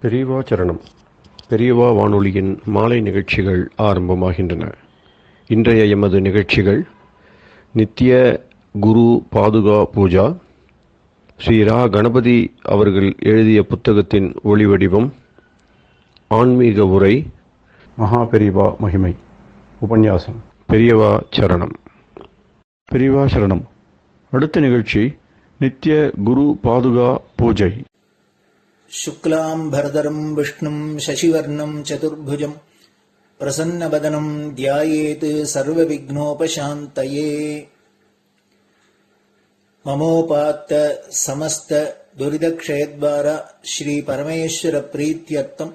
பெரியவா சரணம். பெரியவா வானொலியின் மாலை நிகழ்ச்சிகள் ஆரம்பமாகின்றன. இன்றைய எமது நிகழ்ச்சிகள் நித்திய குரு பாதுகா பூஜா, ஸ்ரீ ரா கணபதி அவர்கள் எழுதிய புத்தகத்தின் ஒளிவடிவம், ஆன்மீக உரை, மகா பெரியவா மகிமை, உபன்யாசம். பெரியவா சரணம். பெரியவா சரணம். அடுத்த நிகழ்ச்சி நித்திய குரு பாதுகா பூஜை. शुक्लां भरदरं विष्णुं शशिवर्णं चतुर्भुजं प्रसन्नवदनं ध्यायेत् सर्वविघ्नोपशान्तये। ममोपात्त समस्त दुरितक्षयद्वारा श्री परमेश्वर प्रीत्यर्थं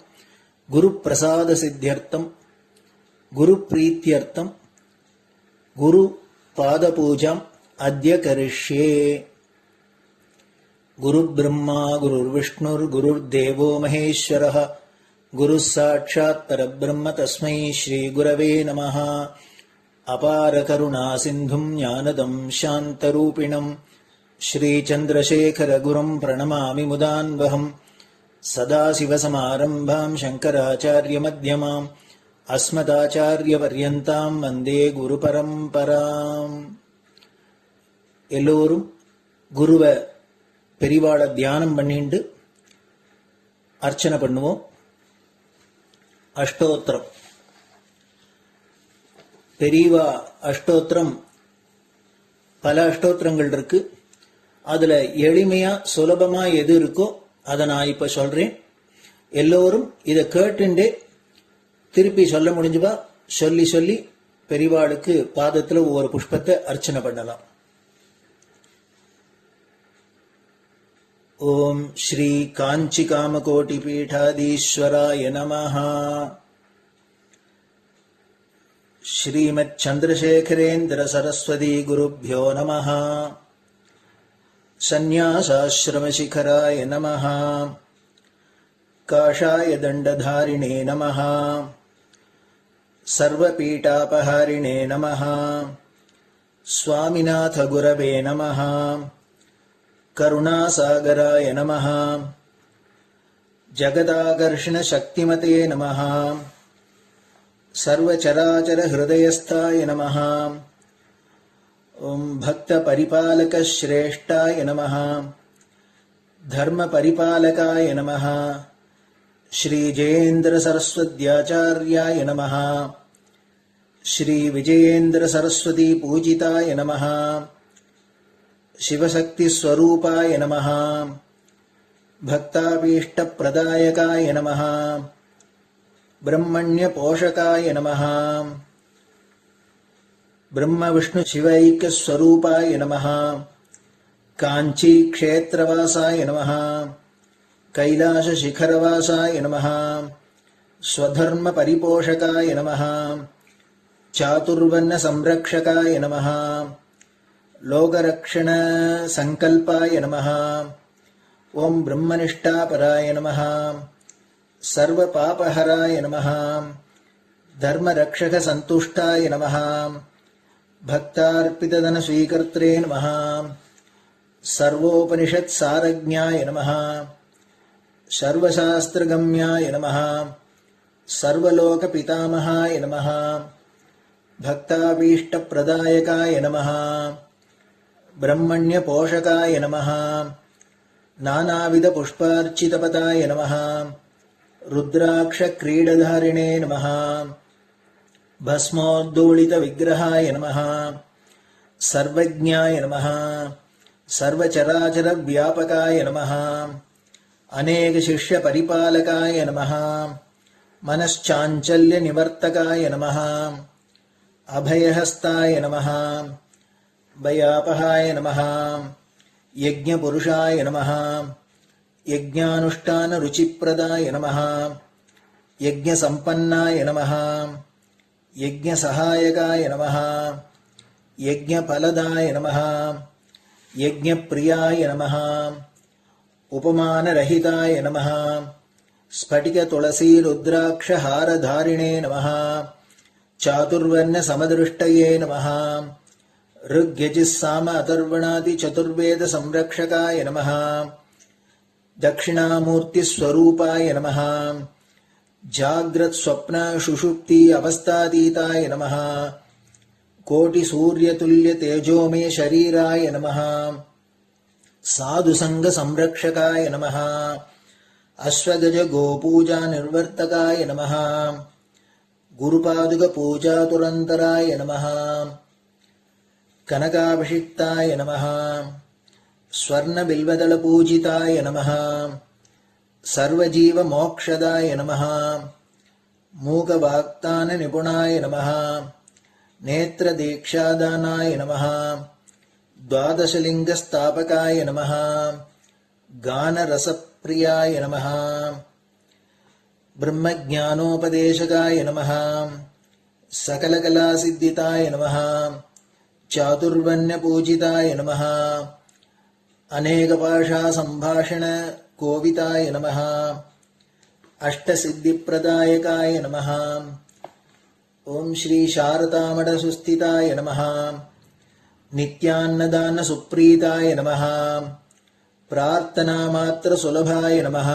गुरुप्रसाद सिद्ध्यर्थं गुरुप्रीत्यर्थं गुरुपादपूजाम् अद्य करिष्ये। गुरुर्ब्रह्मा गुरुर्विष्णुर्गुरुर्देवो महेश्वरः गुरुः साक्षात् परब्रह्म तस्मै श्रीगुरवे नमः। अपार करुणासिन्धुं ज्ञानदं शान्तरूपिणं श्रीचन्द्रशेखरगुरुं प्रणमामि मुदान्वहम्। सदाशिवसमारम्भां शङ्कराचार्यमध्यमाम् अस्मदाचार्यपर्यन्तां वन्दे गुरुपरम्पराम्. எல்லோரும் குருவை பெரிவாளை தியானம் பண்ணிண்டு அர்ச்சனை பண்ணுவோம். அஷ்டோத்திரம். பெரியவா அஷ்டோத்திரம் பல அஷ்டோத்திரங்கள் இருக்கு. அதுல எளிமையா சுலபமா எது இருக்கோ அதை நான் இப்ப சொல்றேன். எல்லோரும் இதை கேட்டுண்டே திருப்பி சொல்ல முடிஞ்சுவா சொல்லி சொல்லி பெரிவாளுக்கு பாதத்துல ஒவ்வொரு புஷ்பத்தை அர்ச்சனை பண்ணலாம். ओम श्री कांची कामकोटि पीठाधीश्वराय नमः. श्रीमत् चंद्रशेखरेन्द्र सरस्वती गुरुभ्यो नमः. संन्यासाश्रम शिखराय नमः. काषाय दंडधारिणे नमः. सर्वपीठापहारिणे नमः. स्वामिनाथ गुरवे नमः. करुणासागराय नमः. जगदाकर्षण शक्तिमते नमः. सर्वचराचर हृदयस्थाय नमः. ओम भक्त परिपालक श्रेष्ठाय नमः. धर्म परिपालकाय नमः. श्री जयेन्द्र सरस्वत्याचार्याय नमः. श्री विजयेन्द्र सरस्वती पूजिताय नमः. शिवशक्ति स्वरूपाय नमः. भक्ताभीष्ट प्रदायकाय नमः. ब्रह्मण्य पोषकाय नमः. ब्रह्म विष्णु शिवैक्य स्वरूपाय नमः. कांची क्षेत्रवासाय नमः. कैलाश शिखरवासाय नमः. स्वधर्म परिपोषकाय नमः. चातुर्वर्ण संरक्षकाय नमः. लोकरक्षण संकल्पाय नमः. ओम ब्रह्मनिष्ठापराय नमः. सर्वपापहराय नमः. धर्मरक्षक संतुष्टाय नमः. भक्तार्पितधन स्वीकर्त्रे नमः. सर्वोपनिषत् सारज्ञाय नमः. सर्वशास्त्रगम्याय नमः. सर्वलोक पितामहाय नमः. भक्ताभीष्ट प्रदायकाय नमः. ब्रह्मण्य पोषकाय नमः. नानाविध पुष्पार्चितपताय नमः. रुद्राक्ष क्रीडधारिणे नमः. भस्मोद्दोलित विग्रहाय नमः. सर्वज्ञाय नमः. सर्वचराचर व्यापकाय नमः. अनेक शिष्य परिपालकाय नमः. मनश्चाञ्चल्य निवर्तकाय नमः. अभयहस्ताय नमः. भयापहाय नमः. यज्ञपुरुषाय नमः. यज्ञानुष्ठान रुचिप्रदाय नमः. यज्ञसम्पन्नाय नमः. यज्ञसहायकाय नमः. यज्ञफलदाय नमः. यज्ञप्रियाय नमः. उपमानरहिताय नमः. स्फटिक तुलसी रुद्राक्ष हारधारिणे नमः. चातुर्वर्ण समदृष्टये नमः. ऋग्यजुस्साम अथर्वणादि चतुर्वेद संरक्षकाय नमः. दक्षिणामूर्तिस्वरूपाय नमः जाग्रत् स्वप्न सुषुप्ति अवस्थातीताय नमः कोटिसूर्यतुल्यतेजोमय शरीराय नमः साधुसङ्गसंरक्षकाय नमः अश्वगज गोपूजा निर्वर्तकाय नमः गुरुपादुकपूजातुरन्तराय नमः कनकाभिषिक्ताय नमः स्वर्णबिल्वदलपूजिताय नमः सर्वजीवमोक्षदाय नमः मूकवाक्ताननिपुणाय नमः नेत्रदीक्षादानाय नमः द्वादशलिङ्गस्थापकाय नमः गानरसप्रियाय नमः ब्रह्मज्ञानोपदेशकाय नमः सकलकलासिद्धिताय नमः चातुर्वर्ण्यपूजिताय नमः अनेकभाषासम्भाषण कोविताय नमः अष्टसिद्धिप्रदायकाय नमः ओम श्री शारदामठसुस्थिताय नमः नित्यान्नदानसुप्रीताय नमः प्रार्थनामात्रसुलभाय नमः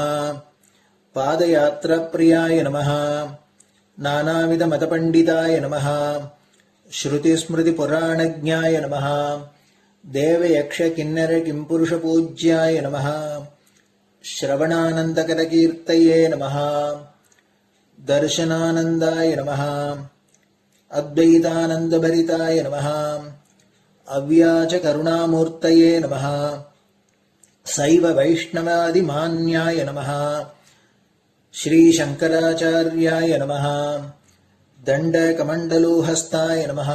पादयात्राप्रियाय नमः नानाविधमतपण्डिताय नमः श्रुतिस्मृतिपुराणज्ञाय नमः देवयक्षकिन्नरकिंपुरुषपूज्याय नमः श्रवणानन्दकरकीर्तये नमः दर्शनानन्दाय नमः अद्वैतानन्दभरिताय नमः अव्याजकरुणामूर्तये नमः शैव वैष्णवादिमान्याय नमः श्रीशङ्कराचार्याय नमः दण्डकमण्डलोहस्ताय नमः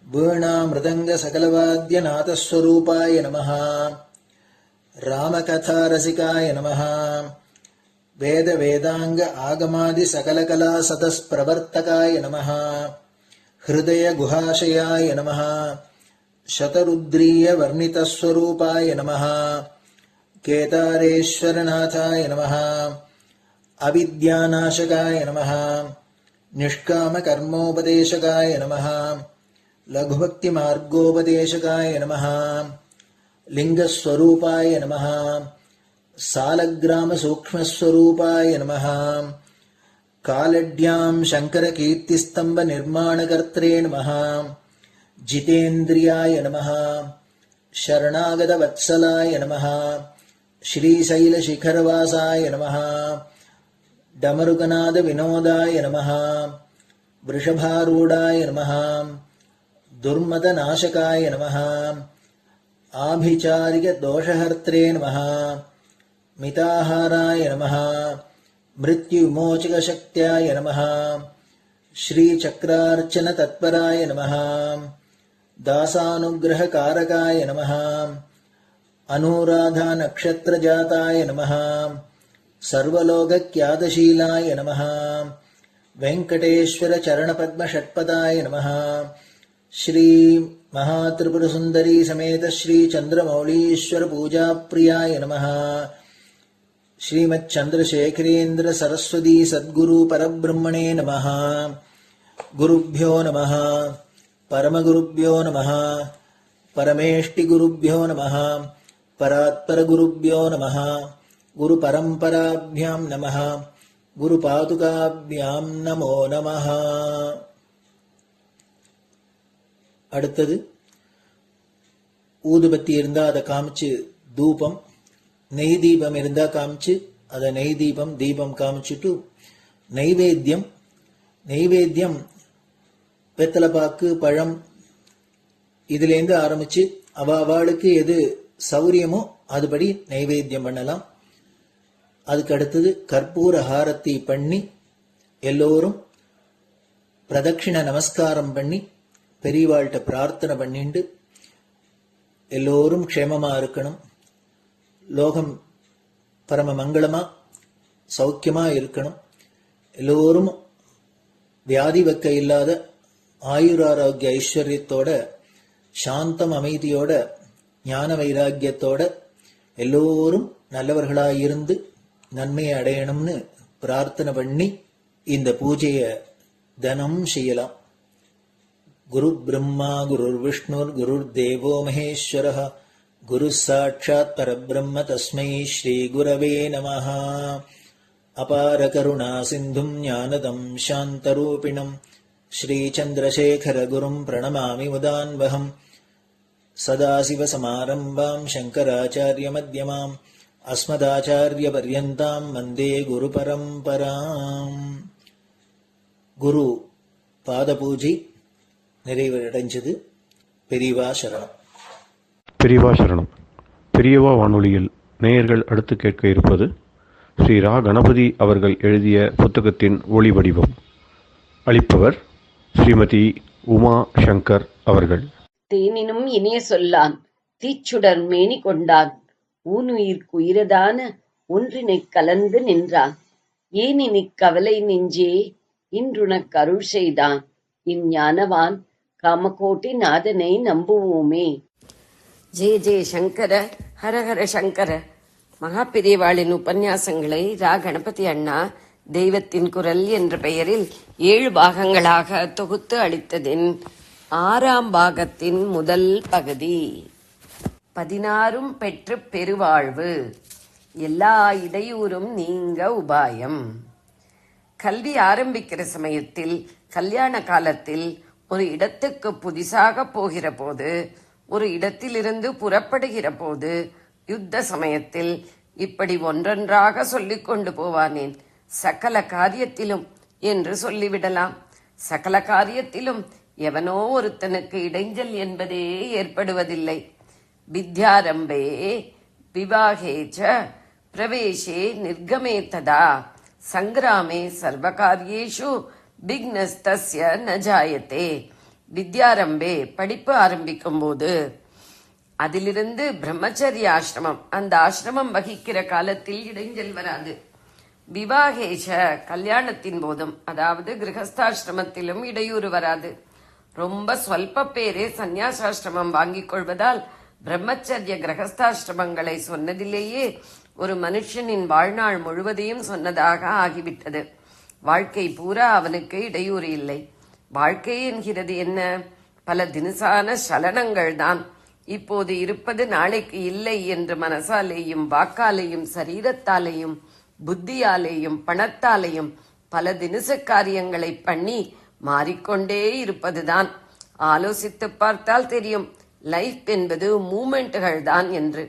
वीणामृदङ्गसकलवाद्यनाथस्वरूपाय नमः रामकथारसिकाय नमः वेदवेदाङ्ग आगमादिसकलकलासतस्प्रवर्तकाय नमः हृदयगुहाशयाय नमः शतरुद्रीयवर्णितस्वरूपाय नमः केदारेश्वरनाथाय नमः अविद्यानाशकाय नमः निष्कामकर्मोपदेशकाय नमः लघुभक्तिमार्गोपदेशकाय नमः लिङ्गस्वरूपाय नमः सालग्रामसूक्ष्मस्वरूपाय नमः कालड्यां शङ्करकीर्तिस्तम्भनिर्माणकर्त्रे नमः जितेन्द्रियाय नमः शरणागतवत्सलाय नमः श्रीशैलशिखरवासाय नमः डमरुकनादविनोदाय नमः वृषभारूढाय नमः दुर्मदनाशकाय नमः आभिचारिकदोषहर्त्रे नमः मिताहाराय नमः मृत्युविमोचकशक्त्याय नमः श्रीचक्रार्चनतत्पराय नमः दासानुग्रहकारकाय नमः अनुराधानक्षत्रजाताय नमः सर्वलोकख्यातशीलाय नमः वेङ्कटेश्वरचरणपद्मषट्पदाय नमः श्री महात्रिपुरसुन्दरी समेत श्री चन्द्रमौलीश्वर पूजाप्रियाय नमः श्रीमच्चन्द्रशेखरेन्द्र सरस्वती सद्गुरु परब्रह्मणे नमः गुरुभ्यो नमः परमगुरुभ्यो नमः परमेष्टिगुरुभ्यो नमः परात्परगुरुभ्यो नमः गुरुपरम्पराभ्यां नमः गुरुपादुकाभ्यां नमो नमः. அடுத்தது ஊதுபத்தி இருந்தா அதை காமிச்சு தூபம், நெய் தீபம் இருந்தா காமிச்சு அதை நெய் தீபம் தீபம் காமிச்சுட்டு நைவேத்தியம் வெத்தலைப்பாக்கு பழம் இதுலேருந்து ஆரம்பிச்சு அவளுக்கு எது சௌரியமோ அதுபடி நைவேத்தியம் பண்ணலாம். அதுக்கு அடுத்தது கற்பூர ஹாரத்தி பண்ணி எல்லோரும் பிரதட்சிண நமஸ்காரம் பண்ணி பெரியவாள்கிட்ட பிரார்த்தனை பண்ணிண்டு எல்லோரும் க்ஷேமமா இருக்கணும், லோகம் பரம மங்களமா சௌக்கியமா இருக்கணும், எல்லோரும் வியாதி வெக்க இல்லாத ஆயுராரோக்கிய ஐஸ்வர்யத்தோட சாந்தம் அமைதியோட ஞான வைராக்கியத்தோட எல்லோரும் நல்லவர்களாயிருந்து நன்மையை அடையணும்னு பிரார்த்தனை பண்ணி இந்த பூஜையை தினம் செய்யலாம். குரு பிரம்மா குருர் விஷ்ணுர் குருர் தேவோ மகேஸ்வரः குரு சாட்சாத் பரபிரம்ம தஸ்மை ஸ்ரீ குரவே நமஹ. அபார கருணா சிந்தும் ஞானதம் சாந்தரூபிணம் ஸ்ரீ சந்திரசேகர குரும் பிரணமாமி முதான்வகம். சதாசிவசமாரம்பாம் சங்கராச்சாரிய மத்யமாம் அஸ்மதாச்சாரிய பர்யந்தாம் வந்தே குரு பரம்பராம். குரு பாத பூஜை நிறைவடைஞ்சது. பெரியவா சரணம். பெரியவா சரணம். பெரியவா வானொலியில் நேயர்கள் அடுத்து கேட்க இருப்பது ஸ்ரீ ரா கணபதி அவர்கள் எழுதிய புத்தகத்தின் ஒளி வடிவம். அளிப்பவர் ஸ்ரீமதி உமா சங்கர் அவர்கள். தேனினும் இனிய சொல்லான் தீச்சுடர் மேனி கொண்டான் ஊனுயிர்க்குயிரதான ஒன்றினைக் கலந்து நின்றான் ஏனினிக் கவலை நெஞ்சே இன்றுனக் அருள் செய்தான் இஞ்ஞானவான் காமகோட்டி நாதனை நம்புவோமே. ஜெய ஜெய சங்கர, ஹரஹர சங்கர. மகாபெரியவாளின் உபன்யாசங்களை ரா கணபதி அண்ணா தெய்வத்தின் குரல் என்ற பெயரில் 7 பாகங்களாக தொகுத்து அளித்ததின் 6ஆம் பாகத்தின் முதல் பகுதி. 16 பெற்று பெருவாழ்வு, எல்லா இடையூறும் நீங்க உபாயம். கல்வி ஆரம்பிக்கிற சமயத்தில், கல்யாண காலத்தில், ஒரு இடத்துக்கு புதிசாக போகிற போது, ஒரு இடத்திலிருந்து புறப்படுகிற போது, யுத்த சமயத்தில் இப்படி ஒன்றொன்றாக சொல்லிக் கொண்டு போவானேன். சகல காரியத்திலும் என்று சொல்லிவிடலாம். சகல காரியத்திலும் எவனோ ஒருத்தனுக்கு இடைஞ்சல் என்பதே ஏற்படுவதில்லை. வித்யாரம்பே விவாகேச்ச பிரவேசே நிர்கமே ததா சங்கிராமே சர்வகாரியேஷு பிக்னஸ்தஸ்ய ந ஜாயத்தே. வித்யாரம்பே படிப்பு ஆரம்பிக்கும் போது, அதிலிருந்து பிரம்மச்சரிய ஆசிரமம், அந்த ஆசிரமம் வகிக்கிற காலத்தில் இடைஞ்சல் வராது. விவாகேஷ கல்யாணத்தின் போதும், அதாவது கிரகஸ்தாசிரமத்திலும் இடையூறு வராது. ரொம்ப ஸ்வல்ப பேரே சந்நியாசாசிரமம் வாங்கிக் கொள்வதால் பிரம்மச்சரிய கிரகஸ்தாசிரமங்களை சொன்னதிலேயே ஒரு மனுஷனின் வாழ்நாள் முழுவதையும் சொன்னதாக ஆகிவிட்டது. வாழ்க்கை பூரா அவனுக்கு இடையூறு இல்லை. வாழ்க்கை என்கிறது என்ன? பல தினசான சலனங்கள் தான். இப்போது இருப்பது நாளைக்கு இல்லை என்று மனசாலேயும் வாக்காலேயும் சரீரத்தாலேயும் புத்தியாலேயும் பணத்தாலேயும் பல தினசு காரியங்களை பண்ணி மாறிக்கொண்டே இருப்பதுதான். ஆலோசித்து பார்த்தால் தெரியும், லைஃப் என்பது மூமெண்ட்டுகள் தான் என்று.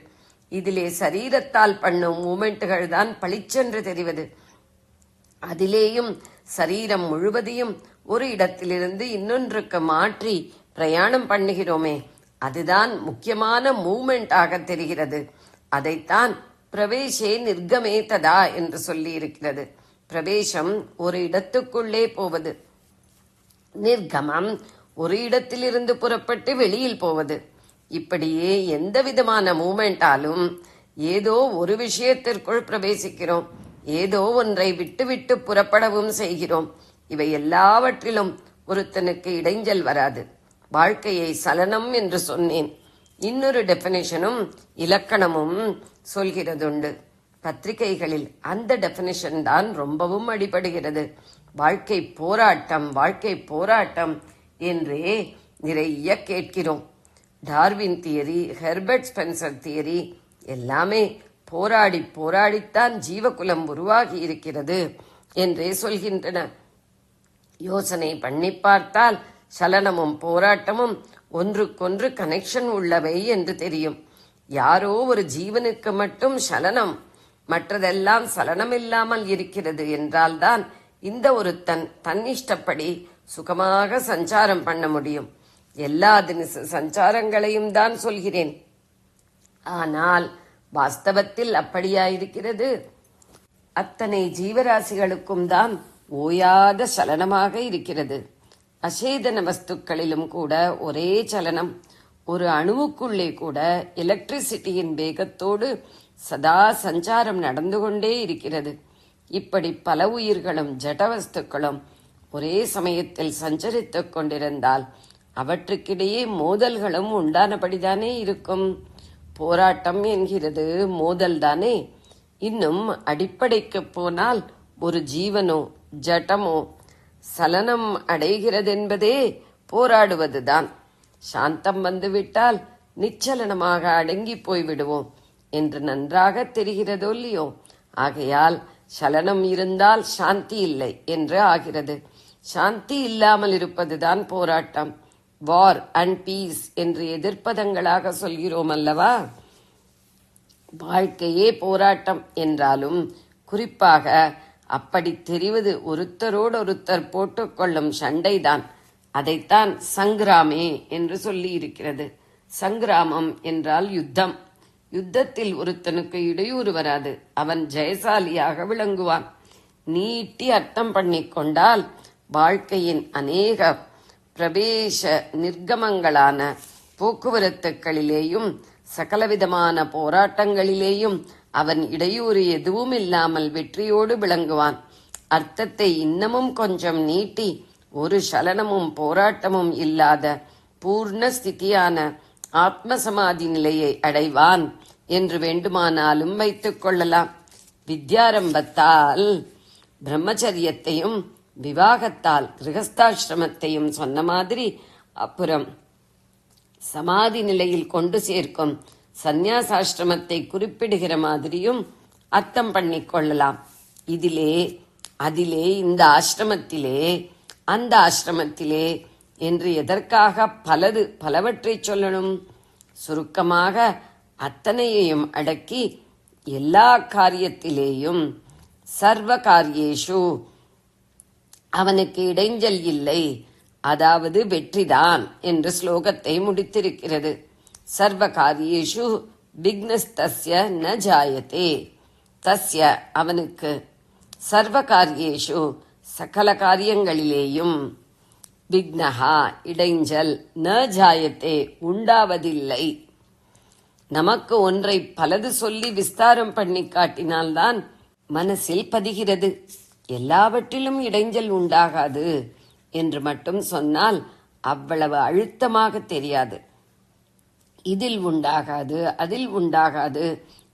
இதிலே சரீரத்தால் பண்ணும் மூமெண்ட்டுகள் தான் பளிச்சென்று தெரிவது. அதிலேயும் சரீரம் முழுவதையும் ஒரு இடத்திலிருந்து இன்னொன்றுக்கு மாற்றி பிரயாணம் பண்ணுகிறோமே, அதுதான் முக்கியமான மூமெண்ட் ஆக தெரிகிறது. அதைத்தான் பிரவேசே நிர்கமே ததா என்று சொல்லி இருக்கிறது. பிரவேசம் ஒரு இடத்துக்குள்ளே போவது, நிர்கமம் ஒரு இடத்திலிருந்து புறப்பட்டு வெளியில் போவது. இப்படியே எந்த விதமான மூமெண்டாலும் ஏதோ ஒரு விஷயத்திற்குள் பிரவேசிக்கிறோம், ஏதோ ஒன்றை விட்டு புறப்படவும் செய்கிறோம். இவை எல்லாவற்றிலும் ஒருத்தனுக்கு இடைஞ்சல் வராது. வாழ்க்கையை சலனம் என்று சொன்னேன். இன்னொரு டெபினிஷனும் இலக்கணமும் சொல்கிறதுண்டு. பத்திரிகைகளில் அந்த டெபினிஷன் தான் ரொம்பவும் அடிபடுகிறது. வாழ்க்கை போராட்டம், வாழ்க்கை போராட்டம் என்றே நிறைய கேட்கிறோம். Darwin theory, Herbert Spencer theory எல்லாமே போராடி போராடித்தான் ஜீவகுலம் உருவாகி இருக்கிறது என்றே சொல்கின்றன. யோசனை பண்ணி பார்த்தால் சலனமும் போராட்டமும் ஒன்றுக்கொன்று கனெக்ஷன் உள்ளவை என்று தெரியும். யாரோ ஒரு ஜீவனுக்கு மட்டும் சலனம், மற்றதெல்லாம் சலனமில்லாமல் இருக்கிறது என்றால்தான் இந்த ஒருத்தன் தன்னிஷ்டப்படி சுகமாக சஞ்சாரம் பண்ண முடியும். எல்லா தினசு சஞ்சாரங்களையும் தான் சொல்கிறேன். ஆனால் வாஸ்தவத்தில் அப்படியாயிருக்கிறது? அத்தனை ஜீவராசிகளுக்கும் தான் ஓயாத சலனமாக இருக்கிறது. அசேதன வஸ்துக்களிலும் கூட ஒரே சலனம். ஒரு அணுவுக்குள்ளே கூட எலக்ட்ரிசிட்டியின் வேகத்தோடு சதா சஞ்சாரம் நடந்து கொண்டே இருக்கிறது. இப்படி பல உயிர்களும் ஜடவஸ்துக்களும் ஒரே சமயத்தில் சஞ்சரித்துக் கொண்டிருந்தால் அவற்றுக்கிடையே மோதல்களும் உண்டானபடிதானே இருக்கும். போராட்டம் என்கிறது மோதல் தானே. இன்னும் அடிப்படைக்கு போனால் ஒரு ஜீவனோ ஜட்டமோ சலனம் அடைகிறதென்பதே போராடுவதுதான். சாந்தம் வந்துவிட்டால் நிச்சலனமாக அடங்கி போய்விடுவோம் என்று நன்றாக தெரிகிறதோ இல்லையோ? ஆகையால் சலனம் இருந்தால் சாந்தி இல்லை என்று ஆகிறது. சாந்தி இல்லாமல் இருப்பதுதான் போராட்டம். வார் அண்ட் பீஸ் என்று எதிர்ப்பதங்களாக சொல்கிறோம் அல்லவா? வாழ்க்கையே போராட்டம் என்றாலும் குறிப்பாக அப்படி தெரிவது ஒருத்தரோடொருத்தர் போட்டுக்கொள்ளும் சண்டைதான். அதைத்தான் சங்கிராமே என்று சொல்லி இருக்கிறது. சங்கிராமம் என்றால் யுத்தம். யுத்தத்தில் ஒருத்தனுக்கு இடையூறு வராது, அவன் ஜெயசாலியாக விளங்குவான். நீட்டி அர்த்தம் பண்ணிக்கொண்டால் வாழ்க்கையின் அநேக பிரவேச நிர்கமங்களான போக்குவரத்துக்களிலேயும் சகலவிதமான போராட்டங்களிலேயும் அவன் இடையூறு எதுவும் இல்லாமல் வெற்றியோடு விளங்குவான். அர்த்தத்தை இன்னமும் கொஞ்சம் நீட்டி ஒரு சலனமும் போராட்டமும் இல்லாத பூர்ண ஸ்திதியான ஆத்மசமாதி நிலையை அடைவான் என்று வேண்டுமானாலும் வைத்துக் கொள்ளலாம். வித்யாரம்பத்தால் பிரம்மச்சரியத்தையும் விவாகத்தால் கிரகஸ்தாசிரமத்தையும் சொன்ன மாதிரி அப்புறம் சமாதி நிலையில் கொண்டு சேர்க்கும் சந்நியாசாசிரமத்தை குறிப்பிடுகிற மாதிரியும் அர்த்தம் பண்ணிக்கொள்ளலாம். இதிலே அதிலே இந்த ஆசிரமத்திலே அந்த ஆசிரமத்திலே என்று எதற்காக பலவற்றை சொல்லணும்? சுருக்கமாக அத்தனையையும் அடக்கி எல்லா காரியத்திலேயும் சர்வ காரியேஷு அவனுக்கு இடைஞ்சல் இல்லை, அதாவது வெற்றிதான் என்று ஸ்லோகத்தை முடித்திருக்கிறது. சர்வ காரியேஷு விக்னஸ்தஸ்ய ந ஜாயதே. தஸ்ய அவனுக்கு சர்வ காரியேஷு சகல காரியங்களிலேயும் விக்னஹா இடைஞ்சல் ந ஜாயத்தே உண்டாவதில்லை. நமக்கு ஒன்றை பலது சொல்லி விஸ்தாரம் பண்ணி காட்டினால்தான் மனசில் பதிகிறது. எல்லாவற்றிலும் இடைஞ்சல் உண்டாகாது என்று மட்டும் சொன்னால் அவ்வளவு அழுத்தமாக தெரியாது. இதில் உண்டாகாது அதில் உண்டாகாது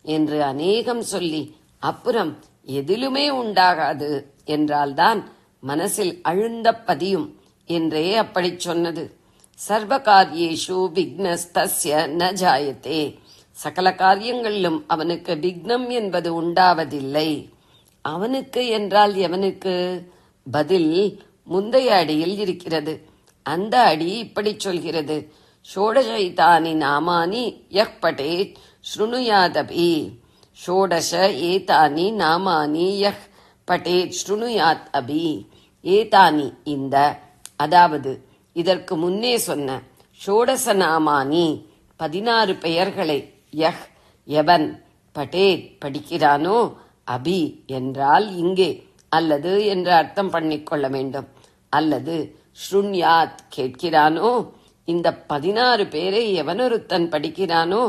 என்று அநேகம் சொல்லி அப்புறம் எதிலுமே உண்டாகாது என்றால்தான் மனசில் அழுந்த பதியும் என்றே அப்படி சொன்னது. சர்வ காரியேஷு விக்னஸ்தஸ்ய ந ஜாயத்தே. சகல காரியங்களிலும் அவனுக்கு விக்னம் என்பது உண்டாவதில்லை. அவனுக்கு என்றால் எவனுக்கு? பதில் முந்தைய அடியில் இருக்கிறது. அந்த அடி இப்படி சொல்கிறது: ஷோடசைதானி நாமானி யக் படேத் ஸ்ருணுயாதபி. ஷோடச ஏதானி நாமானி யக் படேத் ஸ்ருணுயாத் அபி. ஏதானி இந்த, அதாவது இதற்கு முன்னே சொன்ன ஷோடச நாமானி 16 பெயர்களை யஹ் எவன் படேத் படிக்கிறானோ, அபி என்றால் இங்கே அல்லது என்று அர்த்தம் பண்ணிக்கொள்ள வேண்டும். அல்லது ஸ்ருண்யாத் கேட்கிறானோ, இந்த 16 பேரை எவனொருத்தன் படிக்கிறானோ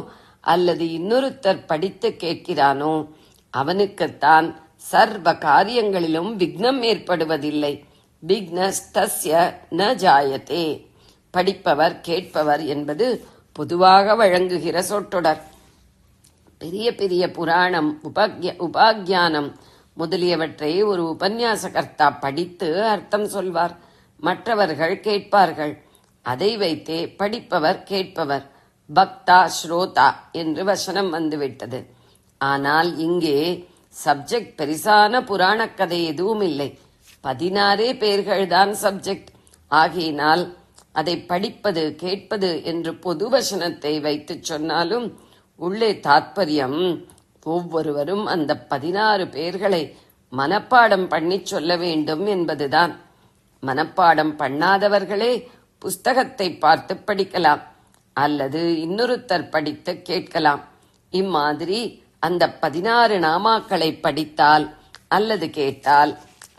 அல்லது இன்னொருத்தர் படித்து கேட்கிறானோ அவனுக்குத்தான் சர்வ காரியங்களிலும் விக்னம் ஏற்படுவதில்லை. விக்னஸ்தஸ்ய ந ஜாயத்தே. படிப்பவர் கேட்பவர் என்பது பொதுவாக வழங்குகிற சொற்றொடர். பெரிய பெரிய புராணம் உபாக்யானம் முதலியவற்றை ஒரு உபன்யாசகர்த்தா படித்து அர்த்தம் சொல்வார். மற்றவர்கள் கேட்பார்கள். அதை வைத்தே படிப்பவர் கேட்பவர், பக்தா ஸ்ரோதா என்று வசனம் வந்துவிட்டது. ஆனால் இங்கே சப்ஜெக்ட் பெரிசான புராணக்கதை எதுவும் இல்லை. 16 பேர்கள்தான் சப்ஜெக்ட். ஆகையினால் அதை படிப்பது கேட்பது என்று பொது வசனத்தை வைத்து சொன்னாலும் உள்ளே தாத்பரியம் ஒவ்வொருவரும் அந்த 16 பேர்களை மனப்பாடம் பண்ணி சொல்ல வேண்டும் என்பதுதான். மனப்பாடம் பண்ணாதவர்களே புஸ்தகத்தை பார்த்து படிக்கலாம் அல்லது இன்னொருத்தர் படித்து கேட்கலாம். இம்மாதிரி அந்த 16 நாமாக்களை படித்தால் அல்லது கேட்டால்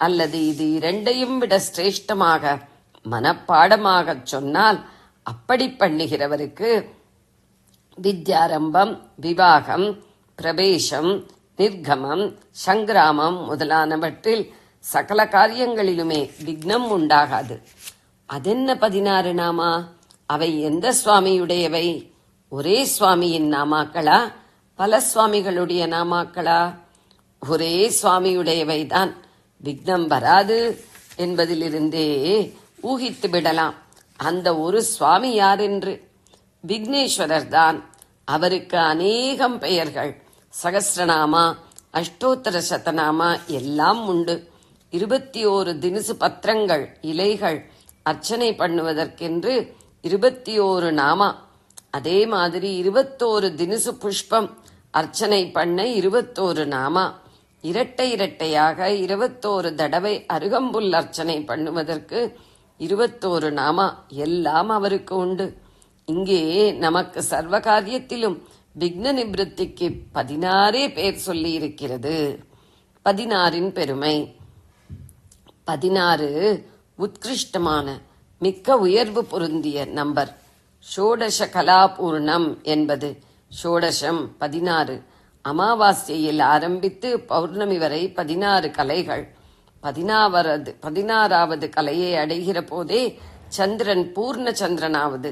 அல்லது இது இரண்டையும் விட சிரேஷ்டமாக மனப்பாடமாக சொன்னால் அப்படி பண்ணுகிறவருக்கு வித்யாரம்பம், விவாகம், பிரவேசம், நிர்கமம், சங்கிராமம் முதலானவற்றில் சகல காரியங்களிலுமே விக்னம் உண்டாகாது. அதென்ன 16 நாமா? அவை எந்த சுவாமியுடையவை? ஒரே சுவாமியின் நாமாக்களா, பல சுவாமிகளுடைய நாமாக்களா? ஒரே சுவாமியுடையவைதான். விக்னம் வராது என்பதிலிருந்தே ஊகித்து விடலாம் அந்த ஒரு சுவாமி யாரென்று. விக்னேஸ்வரர் தான். அவருக்கு அநேகம் பெயர்கள், சகஸ்ரநாமா, அஷ்டோத்தர சதநாமா எல்லாம் உண்டு. 21 தினுசு பத்திரங்கள், இலைகள் அர்ச்சனை பண்ணுவதற்கென்று 21 நாமா. அதே மாதிரி 21 தினுசு புஷ்பம் அர்ச்சனை பண்ண 21 நாமா. இரட்டை இரட்டையாக 21 தடவை அருகம்புல் அர்ச்சனை பண்ணுவதற்கு 21 நாமா எல்லாம் அவருக்கு உண்டு. இங்கே நமக்கு சர்வ காரியத்திலும் விக்ன நிவத்திக்கு 16 பேர் சொல்லி இருக்கிறது. 16 பெருமை. 16 உத்கிருஷ்டமான மிக்க உயர்வு பொருந்திய நம்பர். ஷோடச கலாபூர்ணம் என்பது ஷோடசம் 16. அமாவாஸ்யையில் ஆரம்பித்து பௌர்ணமி வரை 16 கலைகள். 16வது கலையை அடைகிற போதே சந்திரன் பூர்ண சந்திரனாவது.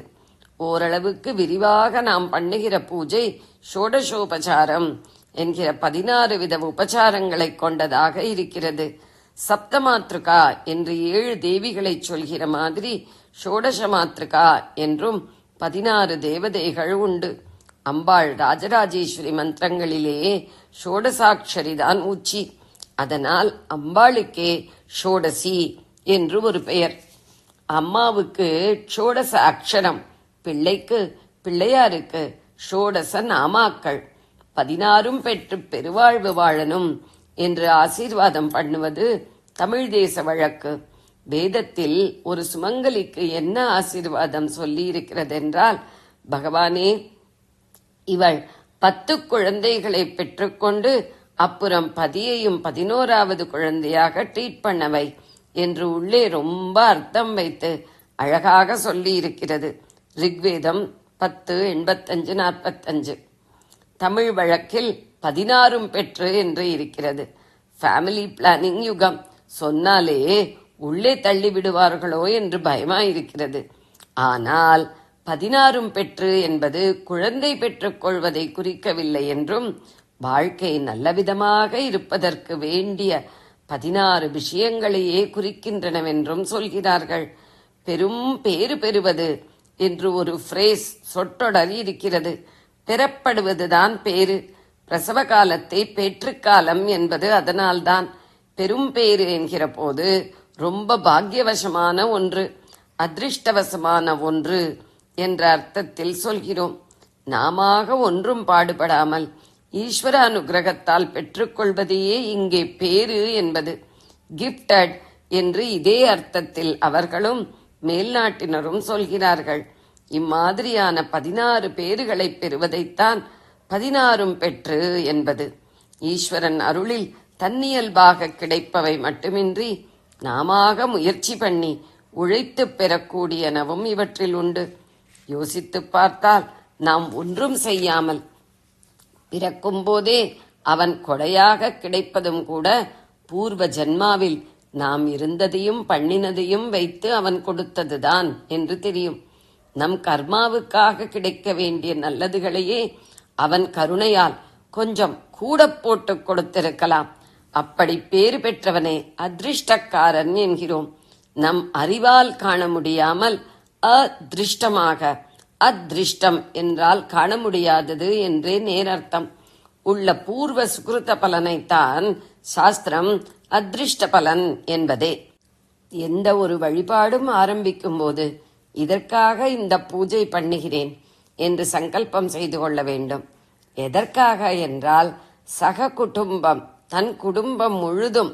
ஓரளவுக்கு விரிவாக நாம் பண்ணுகிற பூஜை ஷோடசோபசாரம் என்கிற 16 வித உபசாரங்களை கொண்டதாக இருக்கிறது. சப்தமாத்ருகா என்று 7 தேவிகளை சொல்கிற மாதிரி ஷோடச மாத்ருகா என்றும் 16 தேவதைகள் உண்டு. அம்பாள் ராஜராஜேஸ்வரி மந்திரங்களிலே ஷோடசாட்சரிதான் உச்சி. அதனால் அம்பாளுக்கே ஷோடசி என்று ஒரு பெயர். அம்மாவுக்கு ஷோடச அக்ஷரம், பிள்ளைக்கு பிள்ளையாருக்கு ஷோடச நாமாக்கள். 16 பெற்று பெருவாழ்வு வாழணும் என்று ஆசீர்வாதம் பண்ணுவது தமிழ் தேச வழக்கு. வேதத்தில் ஒரு சுமங்கலிக்கு என்ன ஆசீர்வாதம் சொல்லி இருக்கிறதென்றால், பகவானே, இவள் 10 குழந்தைகளை பெற்றுக்கொண்டு அப்புறம் பதியையும் 11வது குழந்தையாக ட்ரீட் பண்ணவை என்று உள்ளே ரொம்ப அர்த்தம் வைத்து அழகாக சொல்லி இருக்கிறது. ரிக்வேதம் 10:85-45. தமிழ் வழக்கில் 16 பெற்று என்று இருக்கிறது. ஃபேமிலி பிளானிங் யுகம் சொன்னாலே உள்ளே தள்ளி விடுவார்களோ என்று பயமாயிருக்கிறது. ஆனால் 16 பெற்று என்பது குழந்தை பெற்றுக் கொள்வதை குறிக்கவில்லை என்றும், வாழ்க்கை நல்லவிதமாக இருப்பதற்கு வேண்டிய 16 விஷயங்களையே குறிக்கின்றனவென்றும் சொல்கிறார்கள். பெரும் பேறு பெறுவது என்று ஒரு ஃப்ரேஸ், சொற்றொடர் இருக்கிறது. பெறப்படுவதுதான் பேரு. பிரசவ காலத்தை பேற்றுக்காலம் என்பது அதனால்தான். பெரும் பேறு என்கிற போது ரொம்ப பாக்கியவசமான ஒன்று, அதிருஷ்டவசமான ஒன்று என்ற அர்த்தத்தில் சொல்கிறோம். நாமாக ஒன்றும் பாடுபடாமல் ஈஸ்வர அனுகிரகத்தால் பெற்றுக்கொள்வதையே இங்கே பேரு என்பது. கிஃப்டட் என்று இதே அர்த்தத்தில் அவர்களும் மேல்நாட்டினரும் சொல்கிறார்கள். இம்மாதிரியான 16 பேறுகளை பெறுவதைத்தான் 16 பெற்று என்பது. ஈஸ்வரன் அருளில் தன்னியல்பாக கிடைப்பவை மட்டுமின்றி நாமாக முயற்சி பண்ணி உழைத்து பெறக்கூடியனவும் இவற்றில் உண்டு. யோசித்து பார்த்தால் நாம் ஒன்றும் செய்யாமல் பிறக்கும் போதே அவன் கொடையாக கிடைப்பதும் கூட பூர்வ ஜன்மாவில் நாம் இருந்ததையும் பண்ணினதையும் வைத்து அவன் கொடுத்ததுதான் என்று தெரியும். நம் கர்மாவுக்காக கிடைக்க வேண்டிய நல்லதுகளையே அவன் கருணையால் கொஞ்சம் கூட போட்டு கொடுத்திருக்கலாம். அப்படி பேறு பெற்றவனே அதிருஷ்டக்காரன் என்கிறோம். நம் அறிவால் காண முடியாமல் அதிருஷ்டமாக, அதிருஷ்டம் என்றால் காண முடியாதது என்றே நேரர்த்தம் உள்ள பூர்வ சுகிருத பலனைத்தான் சாஸ்திரம் அதிருஷ்ட பலன் என்பதே. எந்த ஒரு வழிபாடும் ஆரம்பிக்கும் போது இதற்காக இந்த பூஜை பண்ணுகிறேன் என்று சங்கல்பம் செய்து கொள்ள வேண்டும். எதற்காக என்றால், சக குடும்பம், தன் குடும்பம் முழுதும்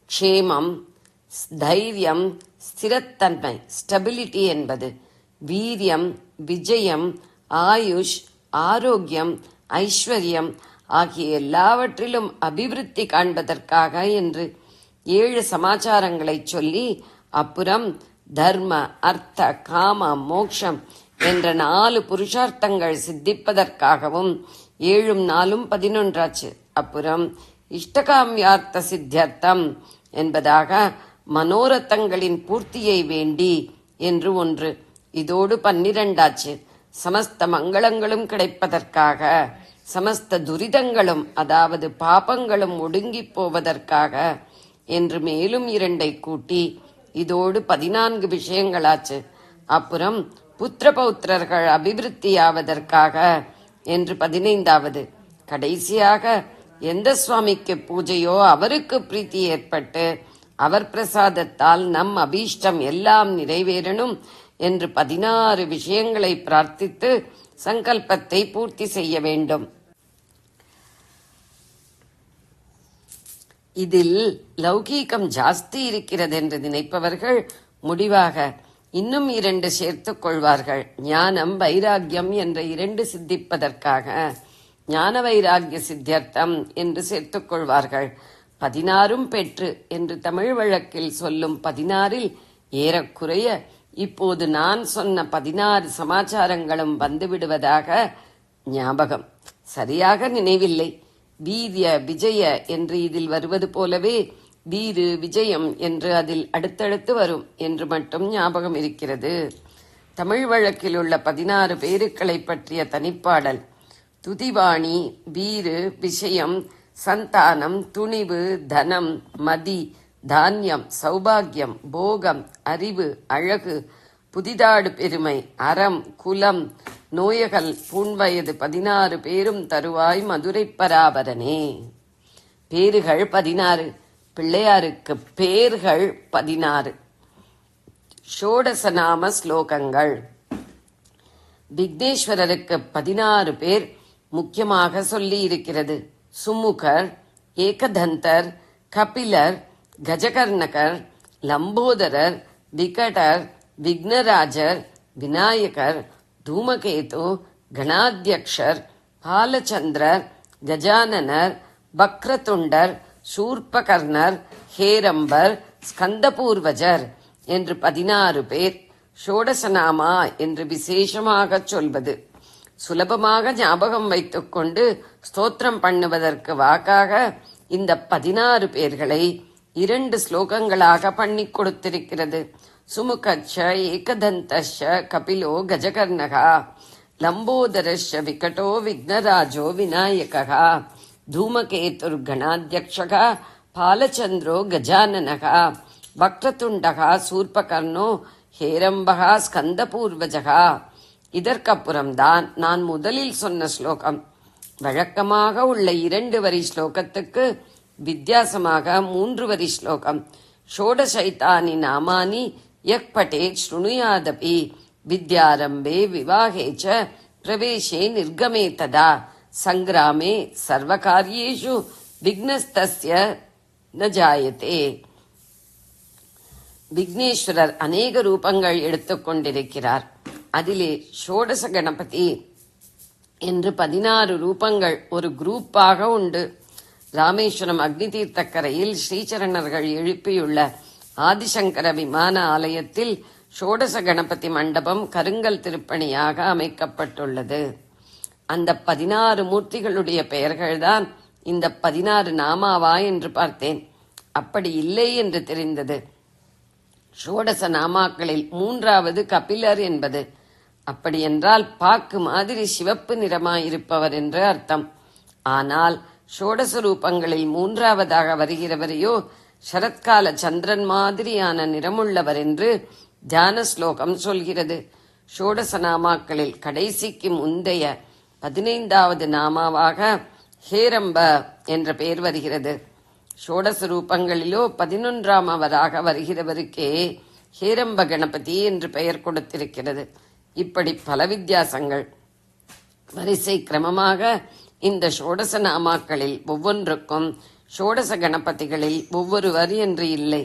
க்ஷேமம், தைரியம், ஸ்திரத்தன்மை, ஸ்டெபிலிட்டி என்பது, வீரியம், விஜயம், ஆயுஷ், ஆரோக்கியம், ஐஸ்வர்யம் ஆகிய எல்லாவற்றிலும் அபிவிருத்தி காண்பதற்காக என்று 7 சமாச்சாரங்களை சொல்லி, அப்புறம் தர்ம, அர்த்த, காம, மோக்ஷம் என்ற 4 புருஷார்த்தங்கள் சித்திப்பதற்காகவும் 7 4 11 அப்புறம் இஷ்டகாமியார்த்த சித்தியர்த்தம் என்பதாக மனோரத்தங்களின் பூர்த்தியை வேண்டி என்று ஒன்று. இதோடு 12 சமஸ்த மங்களங்களும் கிடைப்பதற்காக, சமஸ்த துரிதங்களும் அதாவது பாபங்களும் ஒடுங்கி போவதற்காக என்று மேலும் 2 கூட்டி இதோடு 14 விஷயங்களாச்சு. அப்புறம் புத்திர பௌத்திரர்கள் அபிவிருத்தியாவதற்காக என்று 15வது. கடைசியாக எந்த சுவாமிக்கு பூஜையோ அவருக்கு பிரீத்தி ஏற்பட்டு அவர் பிரசாதத்தால் நம் அபீஷ்டம் எல்லாம் நிறைவேறணும் என்று 16 விஷயங்களை பிரார்த்தித்து சங்கல்பத்தை பூர்த்தி செய்ய வேண்டும். இதில் லௌகீகம் ஜாஸ்தி இருக்கிறது என்று நினைப்பவர்கள் முடிவாக இன்னும் 2 சேர்த்துக் கொள்வார்கள். ஞானம் வைராக்கியம் என்ற 2 சித்திப்பதற்காக ஞான வைராக்கிய சித்தியர்த்தம் என்று சேர்த்துக் கொள்வார்கள். 16 பெற்று என்று தமிழ் வழக்கில் சொல்லும் 16ல் ஏறக்குறைய இப்போது நான் சொன்ன 16 சமாச்சாரங்களும் வந்துவிடுவதாக ஞாபகம். சரியாக நினைவில்லை. வீரிய விஜய என்று இதில் வருவது போலவே வீறு விஜயம் என்று அதில் அடுத்தடுத்து வரும் என்று மட்டும் ஞாபகம் இருக்கிறது. தமிழ் வழக்கில் உள்ள 16 பேருக்களை பற்றிய தனிப்பாடல். துதிவாணி, வீறு, விஷயம், சந்தானம், துணிவு, தனம், மதி, தானியம், சௌபாகியம், போகம், அறிவு, அழகு, புதிதாடு பெருமை, அறம், குலம், நோயகல், பூண்வயது 16 பேரும் தருவாய் மதுரை பராபரனே. பேர்கள் 16, பிள்ளையாருக்கு பேர்கள் 16. ஷோடசநாம ஸ்லோகங்கள். விக்னேஸ்வரருக்கு 16 பேர் முக்கியமாக சொல்லி இருக்கிறது. சுமுகர், ஏகதந்தர், கபிலர், கஜகர்ணகர், லம்போதரர், விகடர், விக்னராஜர், விநாயகர், தூமகேது, கணாத்யக்ஷர், பாலச்சந்திரர், கஜானனர், பக்ரதுண்டர், சூர்பகர்ணர், ஹேரம்பர், ஸ்கந்தபூர்வஜர் என்று 16 பேர் ஷோடசநாமா என்று விசேஷமாக சொல்வது. சுலபமாக ஞாபகம் வைத்துக்கொண்டு ஸ்தோத்திரம் பண்ணுவதற்கு வாக்காக இந்த 16 பேர்களை 2 ஸ்லோகங்களாக பண்ணி கொடுத்திருக்கிறது. சுமுகச்ச ஏகதந்தஷ கபிலோ கஜகர்ணகா, லம்போதரஷ விகடோ விக்னராஜோ விநாயகா, தூமகேதுர் கணாத்யக்ஷகா, பாலச்சந்திரோ கஜானனகா, வக்ரதுண்டகா சூர்பகர்ணோ, ஹேரம்பகா ஸ்கந்தபூர்வஜகா. இதற்கப்புறம்தான் நான் முதலில் சொன்ன ஸ்லோகம். வழக்கமாக உள்ள 2 வரி ஸ்லோகத்துக்கு வித்தியாசமாக 3 வரி ஸ்லோகம். ஷோடசைத்தானி நாமானி யக் பட்டேத் ஸ்ருணுயாதபி வித்யாரம்பே விவாகேச்ச பிரவேசே நிர்கமே ததா சங்கிராமே சர்வகாரியேஷு விக்னஸ்தஸ்ய ந ஜாயதே. விக்னேஸ்வரர் அநேக ரூபங்கள் எடுத்துக்கொண்டிருக்கிறார். அதிலே ஷோடச கணபதி என்று 16 ரூபங்கள் ஒரு குரூப்பாக உண்டு. ராமேஸ்வரம் அக்னி தீர்த்தக்கரையில் ஸ்ரீசரணர்கள் எழுப்பியுள்ள ஆதிசங்கர விமான ஆலயத்தில் ஷோடச கணபதி மண்டபம் கருங்கல் திருப்பணியாக அமைக்கப்பட்டுள்ளது. அந்த 16 மூர்த்திகளுடைய பெயர்கள்தான் இந்த 16 நாமாவா என்று பார்த்தேன். அப்படி இல்லை என்று தெரிந்தது. ஷோடச நாமாக்களில் 3வது கபிலர் என்பது. அப்படியென்றால் பாக்கு மாதிரி சிவப்பு நிறமாயிருப்பவர் என்று அர்த்தம். ஆனால் ஷோடச ரூபங்களில் 3வதாக வருகிறவரையோ சரத்கால சந்திரன் மாதிரியான நிறமுள்ளவர் என்று தியான ஸ்லோகம் சொல்கிறது. ஷோடச நாமாக்களில் கடைசிக்கு முந்தைய 15வது நாமாவாக ஹேரம்ப என்ற பெயர் வருகிறது. ஷோடச ரூபங்களிலோ 11ஆமவராக வருகிறவருக்கே ஹேரம்ப கணபதி என்று பெயர் கொடுத்திருக்கிறது. இப்படி பல வித்தியாசங்கள். வரிசை கிரமமாக இந்த ஷோடச நாமாக்களில் ஒவ்வொன்றுக்கும் ஷோடச கணபதிகளில் ஒவ்வொருவர் என்று இல்லை.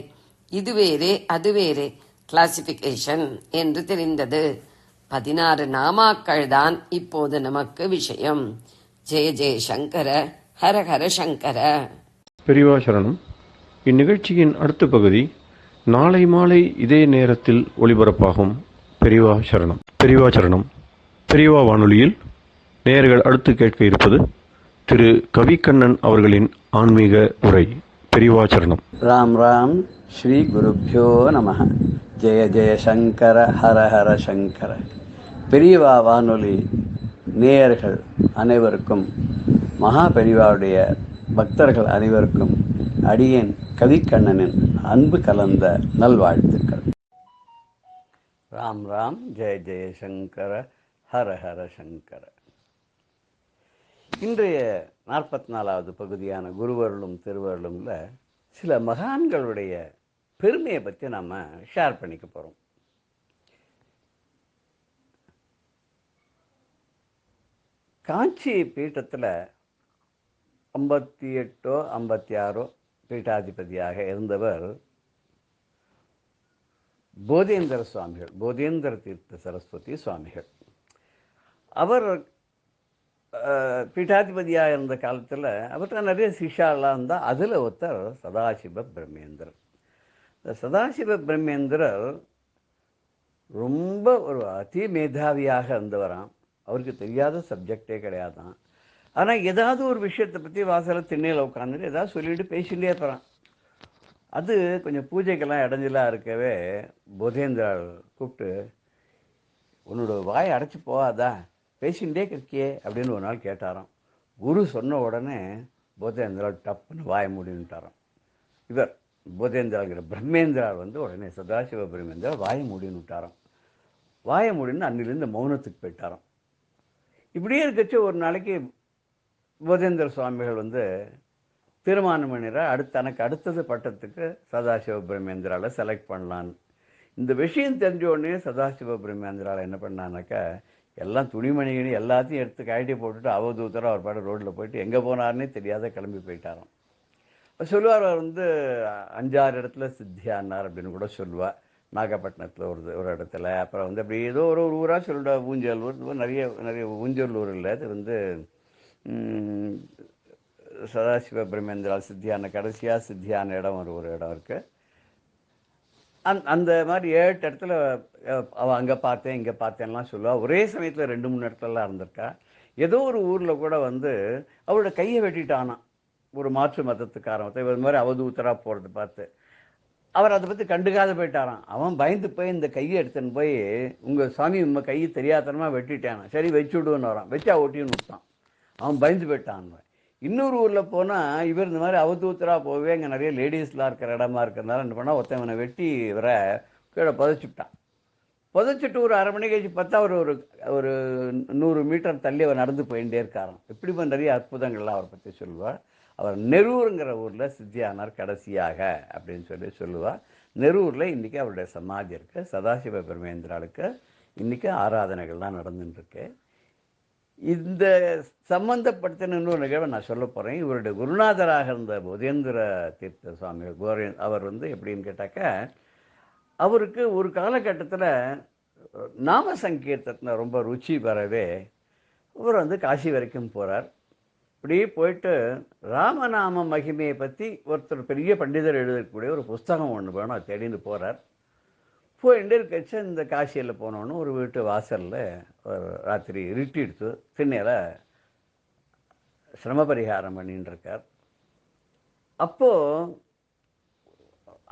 இது வேறே அது வேறே கிளாசிபிகேஷன் என்று தெரிந்தது. 16 நாமாக்கள் தான் இப்போது நமக்கு விஷயம். ஜெய ஜெய சங்கர, ஹர ஹர சங்கர. பெரியவா சரணம். இந்நிகழ்ச்சியின் அடுத்த பகுதி நாளை மாலை இதே நேரத்தில் ஒளிபரப்பாகும். பெரியவா சரணம். பெரியவா சரணம். பெரியவா வானொலியில் நேயர்கள் அடுத்து கேட்க இருப்பது திரு கவிக்கண்ணன் அவர்களின் ஆன்மீக உரை. பெரியவா சரணம். ராம் ராம். ஸ்ரீ குருப்யோ நமஹ. ஜெய ஜெய சங்கர, ஹர ஹர சங்கர. பெரியவா வானொலி நேயர்கள் அனைவருக்கும், மகா பெரியவாவுடைய பக்தர்கள் அனைவருக்கும் அடியேன் கவிக்கண்ணனின் அன்பு கலந்த நல்வாழ்த்துக்கள். ராம் ராம், ஜெய ஜெய சங்கர, ஹர ஹர சங்கர. இன்றைய 44வது பகுதியான குருவருளும் திருவருளும்ல சில மகான்களுடைய பெருமையை பற்றி நம்ம ஷேர் பண்ணிக்க போகிறோம். காஞ்சி பீட்டத்தில் 58 56 பீட்டாதிபதியாக இருந்தவர் போதேந்திர சுவாமிகள், போதேந்திர தீர்த்த சரஸ்வதி சுவாமிகள். அவர் பீட்டாதிபதியாக இருந்த காலத்தில் அவர்கிட்ட நிறைய சிஷ்யாலாம் இருந்தால் அதில் ஒருத்தர் சதாசிவ பிரம்மேந்திரர். இந்த சதாசிவ பிரம்மேந்திரர் ரொம்ப ஒரு அதி மேதாவியாக இருந்தவராம். அவருக்கு தெரியாத சப்ஜெக்டே கிடையாதான். ஆனால் ஏதாவது ஒரு விஷயத்தை பற்றி வாசலில் திண்ணையில் உட்காந்துட்டு ஏதாவது சொல்லிட்டு பேசிகிட்டே இருப்பான். அது கொஞ்சம் பூஜைக்கெல்லாம் இடைஞ்சலாக இருக்கவே போதேந்திரால் கூப்பிட்டு, உன்னோட வாயை அடைச்சி போகாதா, பேசிகிட்டே இருக்கியே அப்படின்னு ஒரு நாள் கேட்டாராம். குரு சொன்ன உடனே போதேந்திரால் டப்புன்னு வாயை மூடின்னுட்டாராம். இவர் போதேந்திராங்கிற பிரம்மேந்திரால் உடனே சதாசிவ பிரம்மேந்திரா வாயை மூடின்னு விட்டாராம். வாயை மூடின்னு அன்னிலேருந்து மௌனத்துக்கு போயிட்டாராம். இப்படியே இருக்கச்சு ஒரு நாளைக்கு போதேந்திர சுவாமிகள் தீர்மானம் பண்ணிடுற தனக்கு அடுத்தது பட்டத்துக்கு சதாசிவ பிரம்மேந்திரால செலக்ட் பண்ணலான்னு. இந்த விஷயம் தெரிஞ்ச உடனே சதாசிவ பிரம்மேந்திரால என்ன பண்ணான்னாக்கா, எல்லாம் துணிமணிகணி எல்லாத்தையும் எடுத்து கழட்டி போட்டுட்டு அவதூத்தராக அவர் பாட்டு ரோட்டில் போயிட்டு எங்கே போனார்னே தெரியாத கிளம்பி போயிட்டாராம். சொல்லுவார், அவர் 5-6 இடத்துல சித்தியானார் அப்படின்னு கூட சொல்லுவார். நாகப்பட்டினத்தில் ஒரு இடத்துல, அப்புறம் அப்படி ஏதோ ஒரு ஊராக சொல்லிடுவா. ஊஞ்சலூர், நிறைய ஊஞ்சலூரில் இது சதாசிவ பிரம்மேந்திரா சித்தியான கடைசியாக சித்தியான இடம் ஒரு இடம் இருக்குது. அந்த மாதிரி 7 இடத்துல அவள் அங்கே பார்த்தேன் இங்கே பார்த்தேன்லாம் சொல்லுவாள். ஒரே சமயத்தில் 2-3 இடத்துலலாம் இருந்திருக்கா. ஏதோ ஒரு ஊரில் கூட அவரோட கையை வெட்டிட்டானான் ஒரு மாற்று மதத்துக்காரன். இவர் மாதிரி அவதூத்தராக போகிறது பார்த்து அவர் அதை பற்றி கண்டுக்காத போயிட்டாரான். அவன் பயந்து போய் இந்த கையை எடுத்துன்னு போய், உங்கள் சாமி உங்கள் கையை தெரியாதனமாக வெட்டிட்டானான், சரி வச்சு விடுவேன்னு வரான். வச்சா ஒட்டின்னு விட்டான். அவன் பயந்து போயிட்டான். இன்னொரு ஊரில் போனால் இவர் இந்த மாதிரி அவதூத்தராக போவே இங்கே நிறைய லேடிஸ்லாம் இருக்கிற இடமா இருக்கிறதுனால என்ன பண்ணால் ஒருத்தவனை வெட்டி இவரை கீழே புதைச்சிட்டான். புதைச்சிட்டு ஒரு 1/2 மணி கழிச்சு பார்த்தா ஒரு 100 மீட்டர் தள்ளி அவர் நடந்து போயிட்டே இருக்காராம். இப்படி நிறைய அற்புதங்கள்லாம் அவரை பற்றி சொல்லுவார். அவர் நெரூருங்கிற ஊரில் சித்தியானார் கடைசியாக அப்படின்னு சொல்லுவார். நெரூரில் இன்றைக்கி அவருடைய சமாதி இருக்குது. சதாசிவ பிரம்மேந்திராளுக்கு இன்றைக்கி ஆராதனைகள்லாம் நடந்துட்டுருக்கு. இந்த சம்பந்தப்படுத்தின இன்னொரு நிகழ்வை நான் சொல்ல போகிறேன். இவருடைய குருநாதராக இருந்த போதேந்திர தீர்த்த சுவாமிகள் அவர் எப்படின்னு கேட்டாக்கா, அவருக்கு ஒரு காலகட்டத்தில் நாம சங்கீர்த்தத்தில் ரொம்ப ருச்சி பெறவே அவர் காசி வரைக்கும் போகிறார். இப்படி போயிட்டு ராமநாம மகிமையை பற்றி ஒருத்தர் பெரிய பண்டிதர் எழுதக்கூடிய ஒரு புஸ்தகம் ஒன்று வேணும், அது தேடின்னு போகிறார். போயிட்டு இருக்கச்சு இந்த காசியில் போனோன்னு ஒரு வீட்டு வாசலில் ஒரு ராத்திரி இருட்டி எடுத்து திண்ணையில் சிரம பரிகாரம் பண்ணின்னு இருக்கார். அப்போது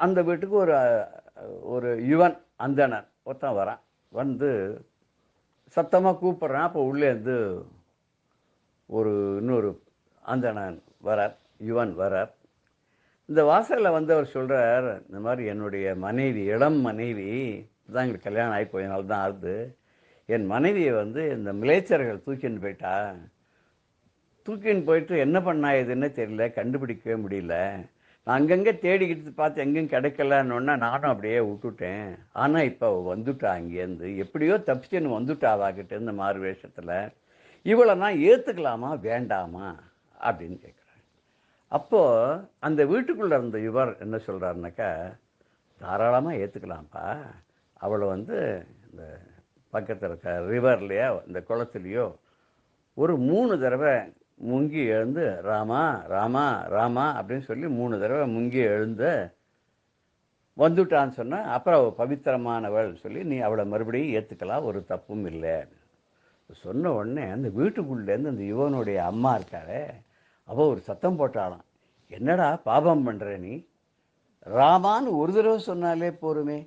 அந்த வீட்டுக்கு ஒரு யுவன் அந்தணர் ஒருத்தன் வரான். சத்தமாக கூப்பிட்றான். அப்போ உள்ளேருந்து இன்னொரு அந்தணன் வரார், யுவன் வரார். இந்த வாசலில் அவர் சொல்கிறார், இந்த மாதிரி என்னுடைய மனைவி, இளம் மனைவி தான் எங்களுக்கு கல்யாணம் ஆகி போயினால தான் ஆகுது, என் மனைவியை இந்த மிலேச்சர்கள் தூக்கின்னு போயிட்டா. தூக்கின்னு போயிட்டு என்ன பண்ணா எதுன்னு தெரியல, கண்டுபிடிக்கவே முடியல. நான் அங்கங்கே தேடிக்கிட்டு பார்த்து எங்கேயும் கிடைக்கலன்னொன்னா நானும் அப்படியே விட்டுட்டேன். ஆனால் இப்போ வந்துட்டா அங்கேருந்து, எப்படியோ தப்பிச்சுன்னு வந்துட்டா அவாக்கிட்ட இந்த மாறு வேஷத்தில். இவளை நான் ஏற்றுக்கலாமா வேண்டாமா அப்படின்னு கேட்குறேன். அப்போது அந்த வீட்டுக்குள்ளே இருந்த இவர் என்ன சொல்கிறாருனாக்கா, தாராளமாக ஏற்றுக்கலாம்ப்பா. அவளை இந்த பக்கத்தில் இருக்க ரிவர்லையோ இந்த குளத்துலையோ ஒரு 3 தடவை முங்கி எழுந்து ராமா ராமா ராமா அப்படின்னு சொல்லி 3 தடவை முங்கி எழுந்து வந்துட்டான்னு சொன்னால் அப்புறம் அவள் பவித்திரமானவள் சொல்லி நீ அவளை மறுபடியும் ஏற்றுக்கலாம், ஒரு தப்பும் இல்லை. சொன்ன உடனே அந்த வீட்டுக்குள்ளேருந்து அந்த யுவனுடைய அம்மா இருக்காளே, அவள் ஒரு சத்தம் போட்டாளாம், என்னடா பாபம் பண்ணுற நீ, ராமான்னு ஒரு தடவை சொன்னாலே போருமே,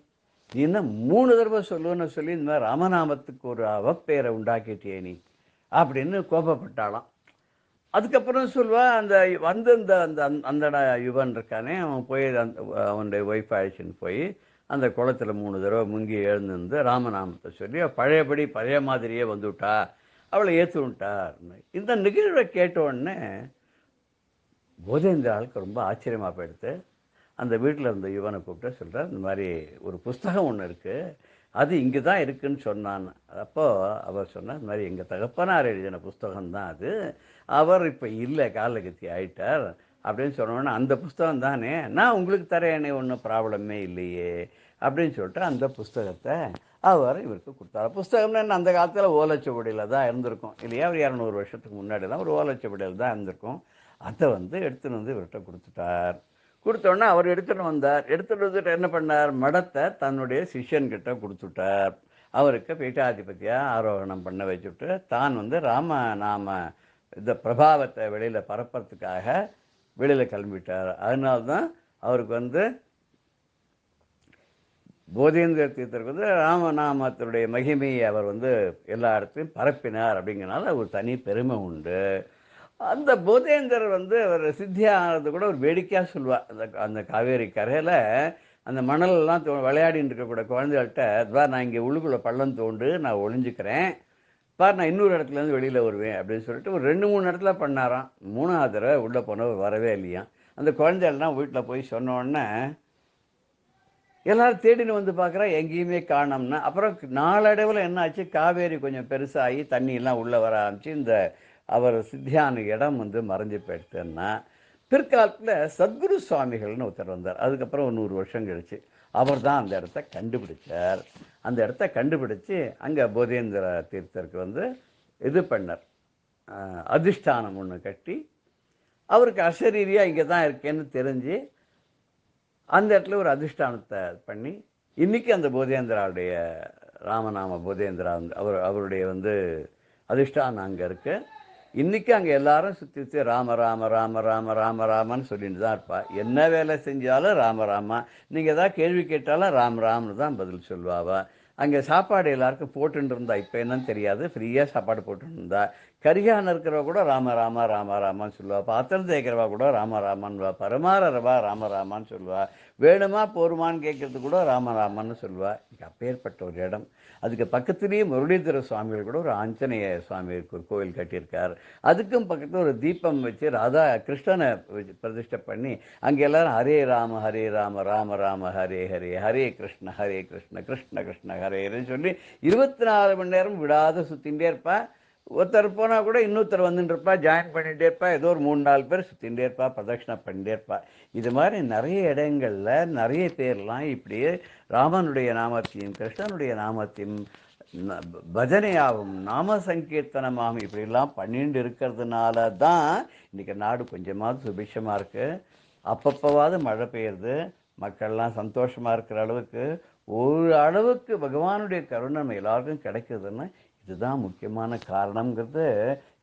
நீ என்ன 3 தடவை சொல்லுன்னு சொல்லி இந்த மாதிரி ராமநாமத்துக்கு ஒரு அவப்பெயரை உண்டாக்கிட்டியே நீ அப்படின்னு கோபப்பட்டாளாம். அதுக்கப்புறம் சொல்வா, அந்த அந்த யுவன் இருக்கானே அவன் போய் அவனுடைய ஒய்ஃப் அழைச்சின்னு போய் அந்த குளத்துல 3 தடவை முங்கி எழுந்திருந்து ராமநாமத்தை சொல்லி பழையபடி பழைய மாதிரியே வந்துவிட்டா, அவளை ஏற்றுவிட்டார். இந்த நிகழ்வை கேட்ட உடனே போதேந்திராளுக்கு ரொம்ப ஆச்சரியமாக போயிடுத்து. அந்த வீட்டில் இருந்த யுவனை கூப்பிட்டு சொல்கிறார், இந்த மாதிரி ஒரு புஸ்தகம் ஒன்று இருக்குது, அது இங்கே தான் இருக்குன்னு சொன்னான். அப்போது அவர் சொன்னார், இந்த மாதிரி எங்கள் தகப்பனார் எழுதின புஸ்தகம்தான் அது, அவர் இப்போ இல்லை, காலகத்தி ஆயிட்டார் அப்படின்னு சொன்னோன்னே, அந்த புஸ்தகம் தானே நான் உங்களுக்கு தரேனே, ஒன்றும் ப்ராப்ளமே இல்லையே அப்படின்னு சொல்லிட்டு அந்த புஸ்தகத்தை அவர் இவருக்கு கொடுத்தார். புஸ்தகம்னு என்ன, அந்த காலத்தில் ஓலைச்சுவடியில் தான் இருந்திருக்கும் இல்லையா, ஒரு 200 வருஷத்துக்கு முன்னாடிலாம் ஒரு ஓலைச்சுவடியில் தான் இருந்திருக்கும். அதை எடுத்துன்னு வந்து இவர்கிட்ட கொடுத்துட்டார். கொடுத்தோடனே அவர் எடுத்துகிட்டு வந்தார். எடுத்துகிட்டு வந்துட்டு என்ன பண்ணார், மடத்தை தன்னுடைய சிஷ்யன்கிட்ட கொடுத்துட்டார். அவருக்கு பீட்டாதிபதியாக ஆரோகணம் பண்ண வச்சுட்டு தான் ராமநாம இந்த பிரபாவத்தை வெளியில் பரப்புறதுக்காக வெளியில் கிளம்பிட்டார். அதனால்தான் அவருக்கு போதேந்திர தீர்த்தருக்கு ராமநாமத்தினுடைய மகிமையை அவர் எல்லா இடத்துலையும் பரப்பினார். அப்படிங்கிறனால ஒரு தனி பெருமை உண்டு. அந்த போதேந்திரர் அவர் சித்தியானது கூட ஒரு வேடிக்கையாக சொல்லுவார். அந்த காவேரி கரையில் அந்த மணலெல்லாம் விளையாடின்னு இருக்கக்கூடிய குழந்தைகள்கிட்ட, நான் இங்கே உள்ளுக்குள்ளே பள்ளம் தோண்டு, நான் ஒளிஞ்சிக்கிறேன் பார், நான் இன்னொரு இடத்துலேருந்து வெளியில் வருவேன் அப்படின்னு சொல்லிட்டு ஒரு 2-3 இடத்துல பண்ணாராம். 3ஆவது தடவை உள்ளே போனவர் வரவே இல்லையா. அந்த குழந்தைகள்லாம் வீட்டில் போய் சொன்னோடனே எல்லாரும் தேடின்னு பார்க்குறா, எங்கேயுமே காணோம்னா. அப்புறம் நாளடைவில் என்ன ஆச்சு, காவேரி கொஞ்சம் பெருசாகி தண்ணியெல்லாம் உள்ளே வர ஆரம்பிச்சு இந்த அவர் சித்தியான இடம் மறைஞ்சு போயிடுத்துன்னா, பிற்காலத்தில் சத்குரு சுவாமிகள்னு ஒருத்தர் வந்தார். அதுக்கப்புறம் 100 வருஷம் கழிச்சு அவர் தான் அந்த இடத்த கண்டுபிடிச்சார். அந்த இடத்த கண்டுபிடிச்சு அங்கே போதேந்திர தீர்த்தருக்கு இது பண்ணார், அதிஷ்டானம் ஒன்று கட்டி, அவருக்கு அசரீரியாக இங்கே தான் இருக்கேன்னு தெரிஞ்சு அந்த இடத்துல ஒரு அதிஷ்டானத்தை பண்ணி, இன்றைக்கி அந்த போதேந்திராவுடைய ராமநாம போதேந்திரா அவருடைய அதிஷ்டானம் அங்கே இருக்குது. இன்றைக்கி அங்கே எல்லாரும் சுற்றி சுற்றி ராம ராம ராம ராம ராம ராமன்னு சொல்லிட்டு தான் இருப்பா. என்ன வேலை செஞ்சாலும் ராம ராமா, நீங்கள் எதாவது கேள்வி கேட்டாலும் ராம் ராம்னு தான் பதில் சொல்லுவாவா. அங்கே சாப்பாடு எல்லாருக்கும் போட்டுன்னு இருந்தா, இப்போ என்னன்னு தெரியாது, ஃப்ரீயாக சாப்பாடு போட்டுன்னு இருந்தா. கரிகான இருக்கிறவா கூட ராம ராமா ராம ராமான்னு சொல்லுவா. பாத்திரம் தேய்க்கிறவா கூட ராம ராமான்னுவா. பரமாரவா ராம ராமான்னு சொல்லுவா. வேணுமா போருமான்னு கேட்கறது கூட ராம ராமான்னு சொல்லுவா. இங்கே அப்பேற்பட்ட ஒரு இடம். அதுக்கு பக்கத்துலேயே முரளிதர சுவாமிகள் கூட ஒரு ஆஞ்சநேய சுவாமிக்கு ஒரு கோவில் கட்டியிருக்கார். அதுக்கும் பக்கத்தில் ஒரு தீபம் வச்சு ராதா கிருஷ்ணனை பிரதிஷ்டை பண்ணி அங்கே எல்லாரும் ஹரே ராம ராம ராம ஹரே ஹரே, ஹரே கிருஷ்ண கிருஷ்ண கிருஷ்ண ஹரேன்னு சொல்லி 24 மணி நேரம் விடாத சுற்றிகிட்டே இருப்பா. ஒருத்தர் போனால் கூட இன்னொருத்தர் வந்துட்டு இருப்பா, ஜாயின் பண்ணிகிட்டே இருப்பா. ஏதோ ஒரு 3-4 பேர் சுற்றிகிட்டே இருப்பா, பிரதட்சணை பண்ணிட்டே இருப்பா. இது மாதிரி நிறைய இடங்களில் நிறைய பேர்லாம் இப்படியே ராமனுடைய நாமத்தையும் கிருஷ்ணனுடைய நாமத்தையும் பஜனையாகும் நாம சங்கீர்த்தனமாகும் இப்படிலாம் பண்ணிட்டு இருக்கிறதுனால தான் இன்றைக்கி நாடு கொஞ்சமாவது சுபிட்சமாக இருக்குது. அப்பப்போவாது மழை பெய்யுறது, மக்கள்லாம் சந்தோஷமாக இருக்கிற அளவுக்கு ஒரு அளவுக்கு பகவானுடைய கருணை நம்ம எல்லாருக்கும் கிடைக்குதுன்னு இதுதான் முக்கியமான காரணங்கிறது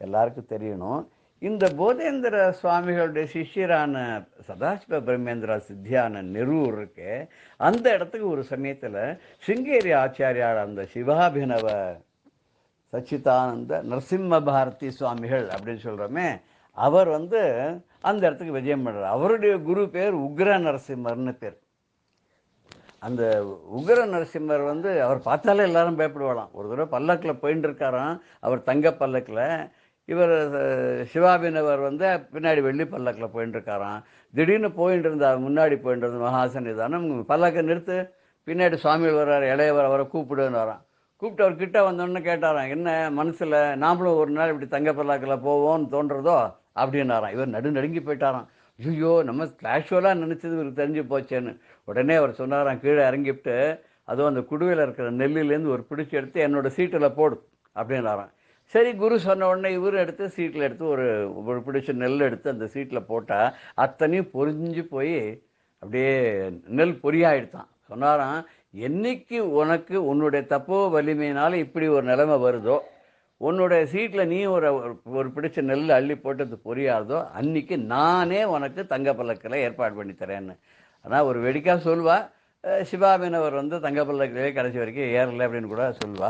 எல்லாருக்கும் தெரியணும். இந்த போதேந்திர சுவாமிகளுடைய சிஷ்யரான சதாசிவ பிரம்மேந்திரா சித்தியான நெரூர் இருக்கு. அந்த இடத்துக்கு ஒரு சமயத்தில் சிங்கேரி ஆச்சாரியார் அந்த சிவாபினவ சச்சிதானந்த நரசிம்ம பாரதி சுவாமிகள் அப்படின்னு சொல்கிறோமே, அவர் அந்த இடத்துக்கு விஜயம் பண்ணுறார். அவருடைய குரு பேர் உக்ர நரசிம்மர்னு பேர். அந்த உக்ர நரசிம்மர் அவர் பார்த்தாலே எல்லாரும் பயப்படுவாளாம். ஒரு தடவை பல்லக்கில் போயின்னு இருக்காராம், அவர் தங்க பல்லக்கில். இவர் சிவாபினவர் பின்னாடி வெள்ளி பல்லக்கில் போயின்னு இருக்காராம். திடீர்னு போயின்னு இருந்தார், முன்னாடி போயின்னு இருந்த மகாசன்னிதானம். பல்லக்கை நிறுத்து, பின்னாடி சுவாமிகள் வர்றார், இளையவர், அவரை கூப்பிடுன்னு வரான். கூப்பிட்டு அவர் கிட்ட வந்தோன்னு கேட்டாராம், என்ன மனசில் நாமளும் ஒரு நாள் இப்படி தங்க பல்லக்கில் போவோம்னு தோன்றதோ அப்படின்னாராம். இவர் நடுங்கி போயிட்டாராம். ஐயோ, நம்ம கேஷுவலாக நினச்சது இவருக்கு தெரிஞ்சு போச்சேன்னு. உடனே அவர் சொன்னாராம், கீழே இறங்கிவிட்டு அதுவும் அந்த குடுவையில் இருக்கிற நெல்லிலேருந்து ஒரு பிடிச்சி எடுத்து என்னோட சீட்டில் போடு அப்படின்னாராம். சரி, குரு சொன்ன உடனே இவர் எடுத்து சீட்டில் எடுத்து ஒரு பிடிச்ச நெல் எடுத்து அந்த சீட்டில் போட்டால் அத்தனையும் பொரிஞ்சு போய் அப்படியே நெல் பொரியாயிடுத்தான். சொன்னாராம், என்னைக்கு உனக்கு உன்னுடைய தப்போ வலிமையினால இப்படி ஒரு நிலைமை வருதோ, உன்னுடைய சீட்டில் நீ ஒரு பிடிச்ச நெல் அள்ளி போட்டது பொரியாதோ, அன்னைக்கு நானே உனக்கு தங்க பல்லக்கில் ஏற்பாடு பண்ணி தரேன்னு. ஆனால் ஒரு வெடிக்காக சொல்வா. சிவாபினவர் தங்க பல்லக்கிலே கடைசி வரைக்கும் ஏறலை அப்படின்னு கூட சொல்வா.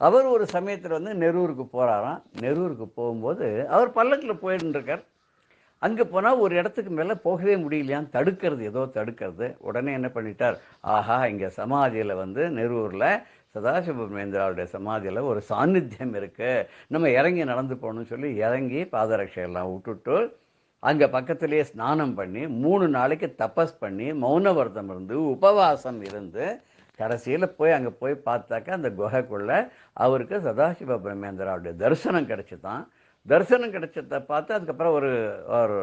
அவர் ஒரு சமயத்தில் நெரூருக்கு போகிறாராம். நெரூருக்கு போகும்போது அவர் பல்லக்கில் போயிட்டு இருக்கார். அங்கே போனால் ஒரு இடத்துக்கு மேலே போகவே முடியலையான்னு தடுக்கிறது, ஏதோ தடுக்கிறது. உடனே என்ன பண்ணிட்டார், ஆஹா இங்கே சமாதியில் வந்து நெரூரில் சதாசிவபிரமேந்திராவுடைய சமாதியில் ஒரு சாநித்தியம் இருக்குது, நம்ம இறங்கி நடந்து போகணும்னு சொல்லி இறங்கி பாதரட்சையெல்லாம் விட்டுட்டு அங்கே பக்கத்திலேயே ஸ்நானம் பண்ணி 3 நாளைக்கு தபஸ் பண்ணி மௌன விரதம் இருந்து உபவாசம் இருந்து கடைசியில் போய் அங்கே போய் பார்த்தாக்கா அந்த குகைக்குள்ளே அவருக்கு சதாசிவ பிரம்மேந்திராவுடைய தரிசனம் கிடைச்சிதான். தரிசனம் கிடைச்சதை பார்த்து அதுக்கப்புறம் ஒரு ஒரு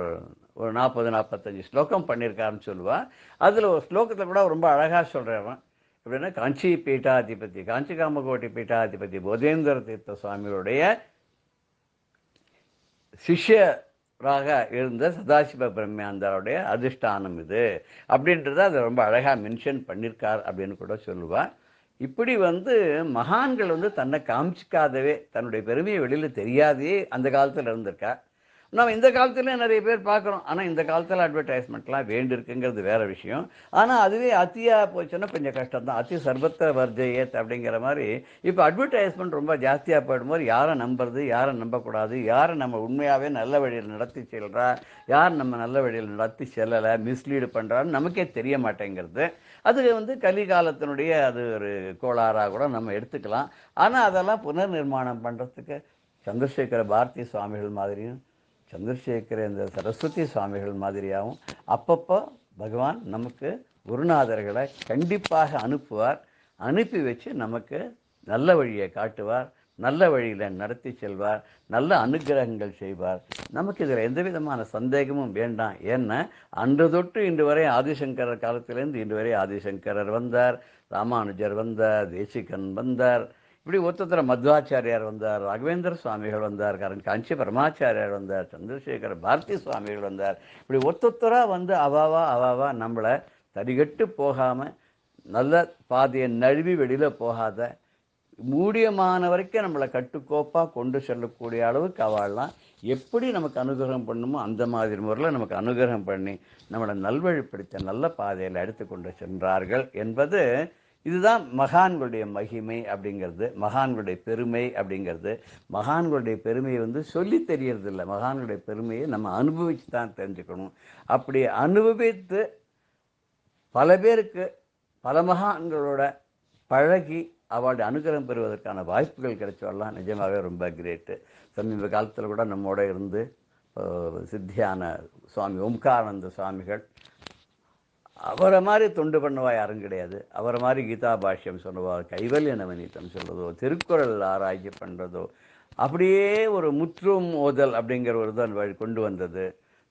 ஒரு 40-45 ஸ்லோகம் பண்ணியிருக்காருன்னு சொல்லுவா. அதில் ஒரு ஸ்லோகத்தில் கூட ரொம்ப அழகாக சொல்கிறவன் எப்படின்னா, காஞ்சி பீட்டாதிபதி காஞ்சி காமகோட்டி பீட்டாதிபதி போதேந்திர தீர்த்த சுவாமியுடைய சிஷ்யராக இருந்த சதாசிவ பிரம்மேந்திராவுடைய அதிஷ்டானம் இது அப்படின்றத அதை ரொம்ப அழகாக மென்ஷன் பண்ணியிருக்கார் அப்படின்னு கூட சொல்லுவாள். இப்படி வந்து மகான்கள் வந்து தன்னை காமிச்சிக்காதவே தன்னுடைய பெருமையை வெளியில் தெரியாதே அந்த காலத்தில் இருந்திருக்கா. நம்ம இந்த காலத்துலேயும் நிறைய பேர் பார்க்குறோம். ஆனால் இந்த காலத்தில் அட்வர்டைஸ்மெண்ட்லாம் வேண்டியிருக்குங்கிறது வேறு விஷயம். ஆனால் அதுவே அத்தியாக போச்சுன்னா கொஞ்சம் கஷ்டம் தான். அத்தி சர்வத்த வர்ஜயத் அப்படிங்கிற மாதிரி இப்போ அட்வர்டைஸ்மெண்ட் ரொம்ப ஜாஸ்தியாக போயிடும்போது யாரை நம்புறது, யாரை நம்பக்கூடாது, யாரை நம்ம உண்மையாகவே நல்ல வழியில் நடத்தி செல்கிறா, யார் நம்ம நல்ல வழியில் நடத்தி செல்லலை, மிஸ்லீடு பண்ணுறான்னு நமக்கே தெரிய மாட்டேங்கிறது. அது வந்து கலிகாலத்தினுடைய அது ஒரு கோளாறாக கூட நம்ம எடுத்துக்கலாம். ஆனால் அதெல்லாம் புனர் நிர்மாணம் பண்ணுறதுக்கு சந்திரசேகர பாரதி சுவாமிகள் மாதிரியும் சந்திரசேகர இந்த சரஸ்வதி சுவாமிகள் மாதிரியாகவும் அப்பப்போ பகவான் நமக்கு குருநாதர்களை கண்டிப்பாக அனுப்புவார். அனுப்பி வச்சு நமக்கு நல்ல வழியை காட்டுவார், நல்ல வழியில் நடத்தி செல்வார், நல்ல அனுகிரகங்கள் செய்வார். நமக்கு இதில் எந்த விதமான சந்தேகமும் வேண்டாம். ஏன்னா அன்று தொட்டு இன்று வரை ஆதிசங்கரர் காலத்திலேருந்து இன்று வரை ஆதிசங்கரர் வந்தார், ராமானுஜர் வந்தார், தேசிகன் வந்தார், இப்படி ஒருத்தர் மத்வாச்சாரியார் வந்தார், ராகவேந்திர சுவாமிகள் வந்தார், காஞ்சி பரமாச்சாரியார் வந்தார், சந்திரசேகர பாரதி சுவாமிகள் வந்தார். இப்படி ஒருத்தராக வந்து அவாவா நம்மளை தடிகட்டு போகாமல் நல்ல பாதையை நழுவி வெளியில் போகாத மூடியமான வரைக்கும் நம்மளை கட்டுக்கோப்பாக கொண்டு செல்லக்கூடிய அளவுக்கு அவள்லாம் எப்படி நமக்கு அனுகிரகம் பண்ணுமோ அந்த மாதிரி முறையில் நமக்கு அனுகிரகம் பண்ணி நம்மளை நல்வழிப்படுத்த நல்ல பாதையில் எடுத்து கொண்டு சென்றார்கள் என்பது இதுதான் மகான்களுடைய மகிமை அப்படிங்கிறது, மகான்களுடைய பெருமை அப்படிங்கிறது. மகான்களுடைய பெருமையை வந்து சொல்லி தெரியறதில்லை, மகான்களுடைய பெருமையை நம்ம அனுபவித்து தான் தெரிஞ்சுக்கணும். அப்படி அனுபவித்து பல பேருக்கு பல மகான்களோட பழகி அவளுடைய அனுகிரகம் பெறுவதற்கான வாய்ப்புகள் கிடைச்சவெல்லாம் நிஜமாகவே ரொம்ப கிரேட்டு. சமீப காலத்தில் கூட நம்மோட இருந்து சித்தியான சுவாமி ஓம்காரானந்த சுவாமிகள், அவரை மாதிரி தொண்டு பண்ணவா யாரும் கிடையாது. அவரை மாதிரி கீதா பாஷ்யம் சொல்லுவா, கைவல்ய நவநீதம் சொல்கிறதோ, திருக்குறள் ஆராய்ச்சி பண்ணுறதோ, அப்படியே ஒரு முற்றும் ஓதல் அப்படிங்கிற ஒரு தான் கொண்டு வந்தது,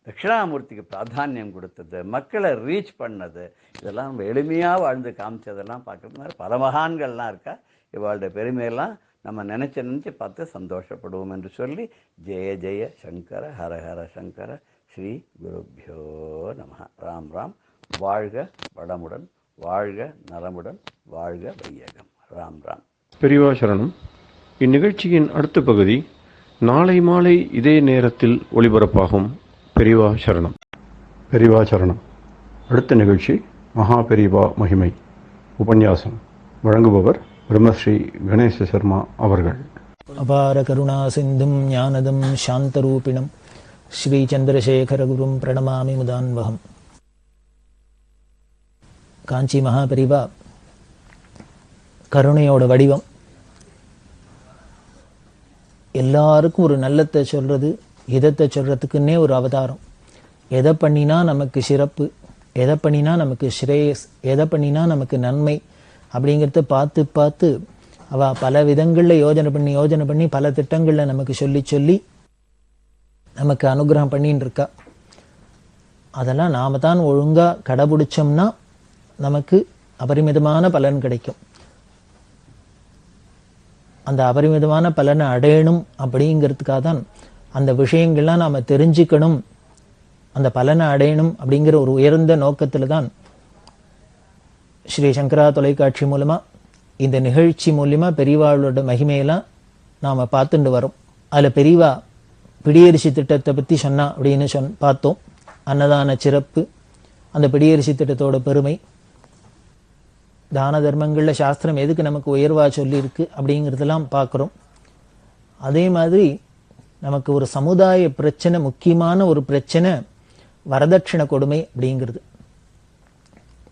தட்சிணாமூர்த்திக்கு பிராதானியம் கொடுத்தது, மக்களை ரீச் பண்ணது, இதெல்லாம் நம்ம எளிமையாக வாழ்ந்து காமிச்சதெல்லாம் பார்க்குறது மாதிரி பல மகான்கள்லாம் இருக்கா. இவாளுடைய பெருமையெல்லாம் நம்ம நினச்சி பார்த்து சந்தோஷப்படுவோம் என்று சொல்லி ஜெய ஜெய சங்கர ஹர ஹர சங்கர ஸ்ரீ குருப்யோ நம. ராம் ராம். வாழ்க வளமுடன், வாழ்க நலமுடன், வாழ்க வையகம். ராம் ராம். பெரியவா சரணம். இந்நிகழ்ச்சியின் அடுத்த பகுதி நாளை மாலை இதே நேரத்தில் ஒளிபரப்பாகும். பெரியவா சரணம். பெரியவா சரணம். அடுத்த நிகழ்ச்சி மகா பெரியவா மகிமை உபன்யாசம். வழங்குபவர் பிரம்மஸ்ரீ கணேச சர்மா அவர்கள். அபார கருணா சிந்தும் ஞானதம் சாந்தரூபிணம் ஸ்ரீ சந்திரசேகரகுரும் பிரணமாமி முதான்வகம். காஞ்சி மகாபெரிவா கருணையோட வடிவம். எல்லாருக்கும் ஒரு நல்லத்தை சொல்றது, இதத்தை சொல்றதுக்குன்னே ஒரு அவதாரம். எதை பண்ணினா நமக்கு சிறப்பு, எதை பண்ணினா நமக்கு ஸ்ரேயஸ், எதை பண்ணினா நமக்கு நன்மை அப்படிங்கிறத பார்த்து பார்த்து அவ பல விதங்களில் யோஜனை பண்ணி பல திட்டங்களில் நமக்கு சொல்லி நமக்கு அனுகிரகம் பண்ணின்னு இருக்கா. அதெல்லாம் நாம தான் ஒழுங்கா கடைபிடிச்சோம்னா நமக்கு அபரிமிதமான பலன் கிடைக்கும். அந்த அபரிமிதமான பலனை அடையணும் அப்படிங்கிறதுக்காக தான் அந்த விஷயங்கள்லாம் நாம தெரிஞ்சுக்கணும், அந்த பலனை அடையணும் அப்படிங்கிற ஒரு உயர்ந்த நோக்கத்தில் தான் ஸ்ரீ சங்கரா தொலைக்காட்சி மூலமா இந்த நிகழ்ச்சி மூலியமா பெரியவாளோட மகிமையெல்லாம் நாம பார்த்துட்டு வரோம். அதில் பெரியவா பிடியரிசி திட்டத்தை பற்றி சொன்னா அப்படின்னு பார்த்தோம். அன்னதான சிறப்பு, அந்த பிடியரிசி திட்டத்தோட பெருமை, தான தர்மங்களில் சாஸ்திரம் எதுக்கு நமக்கு உயர்வா சொல்லியிருக்கு அப்படிங்கிறதெல்லாம் பார்க்குறோம். அதே மாதிரி நமக்கு ஒரு சமுதாய பிரச்சனை, முக்கியமான ஒரு பிரச்சனை வரதட்சணை கொடுமை அப்படிங்கிறது.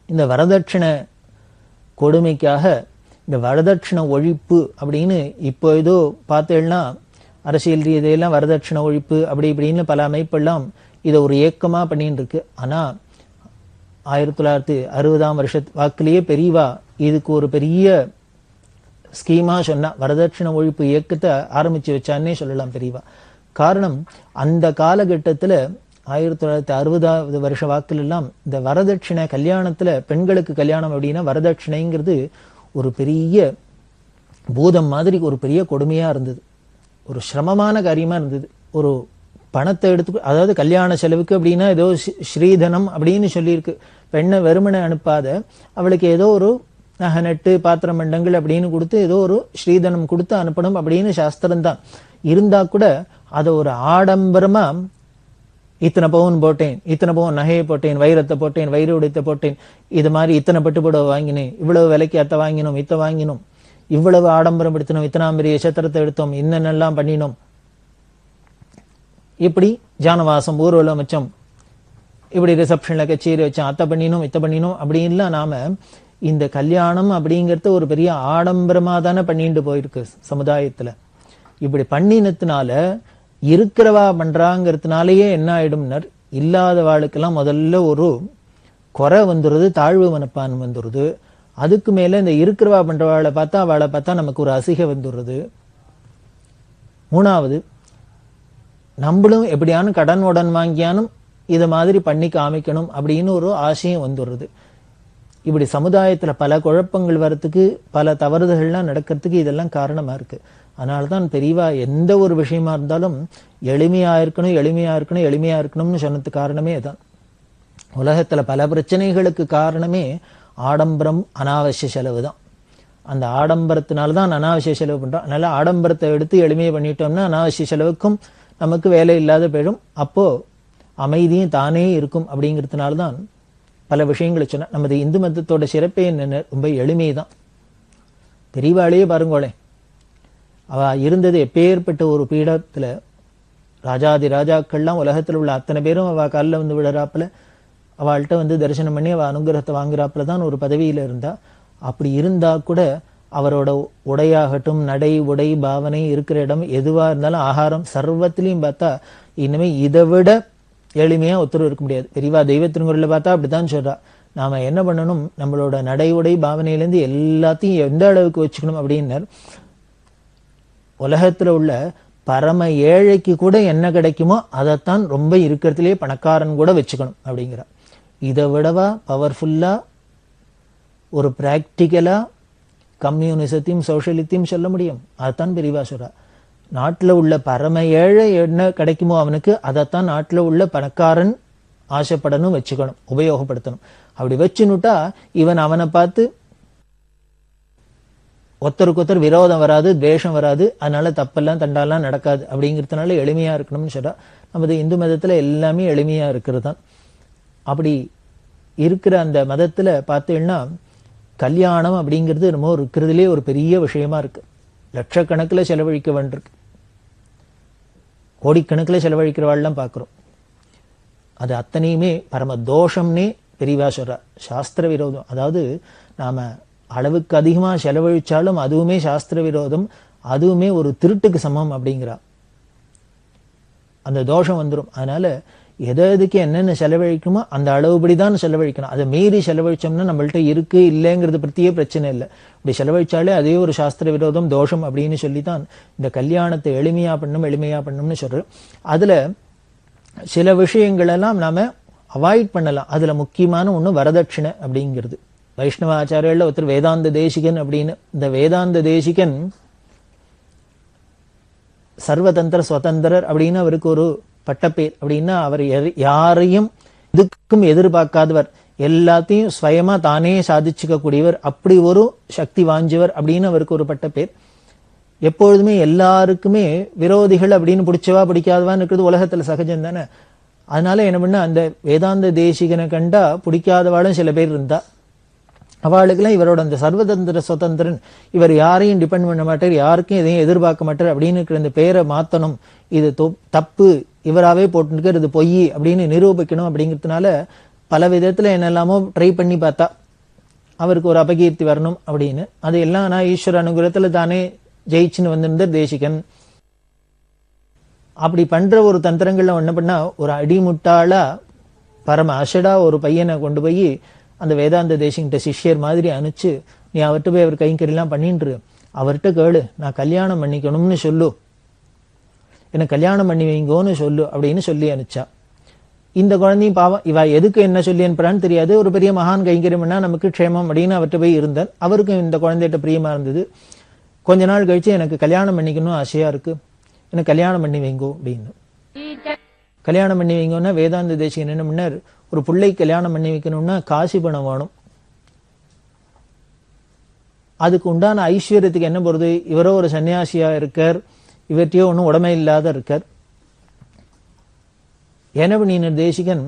இந்த வரதட்சணை கொடுமைக்காக இந்த வரதட்சணை ஒழிப்பு அப்படின்னு இப்போ ஏதோ பார்த்தேன்னா அரசியல் ரீதியெல்லாம் வரதட்சணை ஒழிப்பு அப்படி இப்படின்னு பல அமைப்பெல்லாம் இதை ஒரு ஏக்கமா பண்ணிட்டு இருக்கு. ஆனா 1960ஆம் வருஷ வாக்கிலேயே பெரியவா இதுக்கு ஒரு பெரிய ஸ்கீமா சொன்னா, வரதட்சணை ஒழிப்பு இயக்கத்தை ஆரம்பிச்சு வச்சான்னே சொல்லலாம் பெரியவா. காரணம், அந்த காலகட்டத்துல 1960வது வருஷ வாக்குல எல்லாம் இந்த வரதட்சணை கல்யாணத்துல, பெண்களுக்கு கல்யாணம் அப்படின்னா வரதட்சணைங்கிறது ஒரு பெரிய பூதம் மாதிரி ஒரு பெரிய கொடுமையா இருந்தது, ஒரு சிரமமான காரியமா இருந்தது. ஒரு பணத்தை எடுத்து, அதாவது கல்யாண செலவுக்கு அப்படின்னா ஏதோ ஸ்ரீதனம் அப்படின்னு சொல்லியிருக்கு. பெண்ணை வெறுமனை அனுப்பாத, அவளுக்கு ஏதோ ஒரு நகை நட்டு பாத்திரம் மண்டங்கள் அப்படின்னு கொடுத்து ஏதோ ஒரு ஸ்ரீதனம் கொடுத்து அனுப்பணும் அப்படின்னு சாஸ்திரம் தான் இருந்தா கூட அதை ஒரு ஆடம்பரமா இத்தனை பவுன் போட்டேன், இத்தனை பவுன் நகையை போட்டேன், வைரத்தை போட்டேன், வைர உடைத்தை போட்டேன், இது மாதிரி இத்தனை பட்டுப்புடவை வாங்கினேன், இவ்வளவு விலைக்கு அத்தை வாங்கினோம், இத்தை வாங்கினோம், இவ்வளவு ஆடம்பரம் எடுத்தணும், இத்தனாம் பெரிய சத்திரத்தை எடுத்தோம், இன்னென்னெல்லாம் பண்ணினோம், இப்படி ஜானவாசம் ஊர்வலம் வச்சோம், இப்படி ரிசப்ஷன்ல கச்சேரி வச்சோம், அத்தை பண்ணினோம், இத்தை பண்ணினோம் அப்படின்லாம் நாம இந்த கல்யாணம் அப்படிங்கறது ஒரு பெரிய ஆடம்பரமா தானே பண்ணிட்டு போயிருக்கு சமுதாயத்துல. இப்படி பண்ணினதுனால இருக்கிறவா பண்றாங்கிறதுனாலயே என்ன ஆயிடும்னர், இல்லாத வாழ்க்கெல்லாம் முதல்ல ஒரு குறை வந்துடுது, தாழ்வு மனப்பான் வந்துடுது. அதுக்கு மேல இந்த இருக்கிறவா பண்றவாளை பார்த்தா நமக்கு ஒரு அசிகை வந்துடுறது. மூணாவது, நம்மளும் எப்படியானு கடன் உடன் வாங்கியானும் இதை மாதிரி பண்ணி காமிக்கணும் அப்படின்னு ஒரு ஆசையும் வந்துடுறது. இப்படி சமுதாயத்துல பல குழப்பங்கள் வர்றதுக்கு, பல தவறுதல்கள்லாம் நடக்கிறதுக்கு இதெல்லாம் காரணமா இருக்கு. அதனால்தான் பெரியவா எந்த ஒரு விஷயமா இருந்தாலும் எளிமையா இருக்கணும், எளிமையா இருக்கணும், எளிமையா இருக்கணும்னு சொன்னதுக்கு காரணமே தான். உலகத்துல பல பிரச்சனைகளுக்கு காரணமே ஆடம்பரம், அனாவசிய செலவு தான். அந்த ஆடம்பரத்தினால்தான் அனாவசிய செலவு பண்றோம். அதனால ஆடம்பரத்தை எடுத்து எளிமையை பண்ணிட்டோம்னா அனாவசிய செலவுக்கும் நமக்கு வேலை இல்லாத போயிடும், அப்போ அமைதியும் தானே இருக்கும். அப்படிங்கிறதுனால்தான் பல விஷயங்களை சொன்ன. நமது இந்து மதத்தோட சிறப்பே என்ன, ரொம்ப எளிமை தான். பெரியவாளையே பாருங்களேன், அவ இருந்தது எப்பேற்பட்ட ஒரு பீடத்துல, ராஜாதி ராஜாக்கள்லாம் உலகத்துல உள்ள அத்தனை பேரும் அவ காலில் வந்து விடுறாப்புல, அவள்கிட்ட வந்து தரிசனம் பண்ணி அவ அனுகிரகத்தை வாங்குறாப்புல தான் ஒரு பதவியில இருந்தா. அப்படி இருந்தா கூட அவரோட உடையாகட்டும், நடை உடை பாவனை, இருக்கிற இடம் எதுவா இருந்தாலும், ஆகாரம், சர்வத்திலையும் பார்த்தா இனிமே இதை விட எளிமையா ஒருத்தர் இருக்க முடியாது. பெரியவா தெய்வ திருங்குறள்ல பார்த்தா அப்படித்தான் சொல்றா, நாம என்ன பண்ணணும், நம்மளோட நடை உடை பாவனையிலேருந்து எல்லாத்தையும் எந்த அளவுக்கு வச்சுக்கணும் அப்படின்னார், உலகத்துல உள்ள பரம ஏழைக்கு கூட என்ன கிடைக்குமோ அதைத்தான் ரொம்ப இருக்கிறதுலேயே பணக்காரன் கூட வச்சுக்கணும் அப்படிங்கிறா. இதை விடவா பவர்ஃபுல்லா ஒரு பிராக்டிக்கலா கம்யூனிசத்தையும் சோசியலித்தையும் சொல்ல முடியும்? அதைத்தான் பெரியவா சொல்றா. நாட்டில் உள்ள பரம ஏழை என்ன கிடைக்குமோ அவனுக்கு அதைத்தான் நாட்டில் உள்ள பணக்காரன் ஆசைப்படணும், வச்சுக்கணும், உபயோகப்படுத்தணும். அப்படி வச்சுனுட்டா இவன் அவனை பார்த்து ஒருத்தருக்கு ஒருத்தர் விரோதம் வராது, துவேஷம் வராது, அதனால தப்பெல்லாம் தண்டாலாம் நடக்காது. அப்படிங்கிறதுனால எளிமையா இருக்கணும்னு சொல்றா. நமது இந்து மதத்துல எல்லாமே எளிமையா இருக்கிறது தான். அப்படி இருக்கிற அந்த மதத்துல பார்த்தீங்கன்னா கல்யாணம் அப்படிங்கிறது நம்ம இருக்கிறதுலே ஒரு பெரிய விஷயமா இருக்கு. லட்சக்கணக்கில் செலவழிக்க வேண்டியிருக்கு, கோடிக்கணக்கில் செலவழிக்கிறவாள்லாம் பார்க்கிறோம். அது அத்தனையுமே பரம தோஷம்னே பெரியவா சொல்றா. சாஸ்திர விரோதம், அதாவது நாம அளவுக்கு அதிகமா செலவழிச்சாலும் அதுவுமே சாஸ்திர விரோதம், அதுவுமே ஒரு திருட்டுக்கு சமம் அப்படிங்கிறா. அந்த தோஷம் வந்துடும். அதனால எதுக்கு என்னென்ன செலவழிக்குமோ அந்த அளவுபடிதான் செலவழிக்கணும். அதை மீறி செலவழிச்சோம்னா நம்மள்ட்ட இருக்கு இல்லைங்கிறது பற்றியே பிரச்சனை இல்லை. இப்படி செலவழிச்சாலே அதே ஒரு சாஸ்திர விரோதம், தோஷம் அப்படின்னு சொல்லித்தான் இந்த கல்யாணத்தை எளிமையா பண்ணணும்னு சொல்றோம். அதுல சில விஷயங்களெல்லாம் நாம அவாய்ட் பண்ணலாம். அதுல முக்கியமான ஒண்ணு வரதட்சணை அப்படிங்கிறது. வைஷ்ணவ ஆச்சாரியர்கள் ஒருத்தர் வேதாந்த தேசிகன் அப்படின்னு, இந்த வேதாந்த தேசிகன் சர்வதந்திர சுதந்திரர் அப்படின்னு அவருக்கு ஒரு பட்டப்பேர். அப்படின்னா அவர் யாரையும் இதுக்கும் எதிர்பார்க்காதவர், எல்லாத்தையும் ஸ்வயமா தானே சாதிச்சுக்க கூடியவர், அப்படி ஒரு சக்தி வாஞ்சவர் அப்படின்னு அவருக்கு ஒரு பட்டப்பேர். எப்பொழுதுமே எல்லாருக்குமே விரோதிகள் அப்படின்னு பிடிச்சவா பிடிக்காதவான்னு இருக்கிறது உலகத்துல சகஜம் தானே. அதனால என்ன பண்ண, அந்த வேதாந்த தேசிகனை கண்டா பிடிக்காதவாளும் சில பேர் இருந்தா. அவளுக்கெல்லாம் இவரோட அந்த சர்வதந்திர சுதந்திரன், இவர் யாரையும் டிபெண்ட் பண்ண மாட்டார், யாருக்கும் எதையும் எதிர்பார்க்க மாட்டார் அப்படின்னு இருக்கிற இந்த பெயரை மாத்தணும், இது தப்பு, இவராகவே போட்டுருக்கார், இது பொய் அப்படின்னு நிரூபிக்கணும் அப்படிங்கிறதுனால பல விதத்துல என்னெல்லாமோ ட்ரை பண்ணி பார்த்தா அவருக்கு ஒரு அபகீர்த்தி வரணும் அப்படின்னு. அது எல்லாம் நான் ஈஸ்வர அனுகிரகத்துல தானே ஜெயிச்சுன்னு வந்திருந்தார் தேசிகன். அப்படி பண்ற ஒரு தந்திரங்கள்ல என்ன பண்ணா, ஒரு அடிமுட்டாளா பரம அஷடா ஒரு பையனை கொண்டு போய் அந்த வேதாந்த தேசிகிட்ட சிஷ்யர் மாதிரி அனுப்பிச்சு, நீ அவர்கிட்ட போய் அவர் கைங்கரியெல்லாம் பண்ணிட்டு அவர்கிட்ட கேளு, நான் கல்யாணம் பண்ணிக்கணும்னு சொல்லு, என்ன கல்யாணம் பண்ணி வைங்கோன்னு சொல்லு அப்படின்னு சொல்லி அனுப்பிச்சா. இந்த குழந்தையும் பாவம், இவ எதுக்கு என்ன சொல்லி அனுப்புறான்னு தெரியாது, ஒரு பெரிய மகான் கைங்கரியம் பண்ணா நமக்கு க்ஷேமம் அப்படின்னு அவர்கிட்ட போய் இருந்தார். அவருக்கும் இந்த குழந்தைகிட்ட பிரியமா இருந்தது. கொஞ்ச நாள் கழிச்சு எனக்கு கல்யாணம் பண்ணிக்கணும் ஆசையா இருக்கு, எனக்கு கல்யாணம் பண்ணி வைங்கோ அப்படின்னு. கல்யாணம் பண்ணி வைங்கன்னா வேதாந்த தேசிகன் என்ன பண்ணார், ஒரு பிள்ளை கல்யாணம் பண்ணி வைக்கணும்னா காசி பணம் வேணும், அதுக்கு உண்டான ஐஸ்வர்யத்துக்கு என்ன போறது, இவரோ ஒரு சன்னியாசியா இருக்கார், இவர்கிட்டயோ ஒன்றும் உடமை இல்லாத இருக்கார். என்ன பண்ணின தேசிகன்,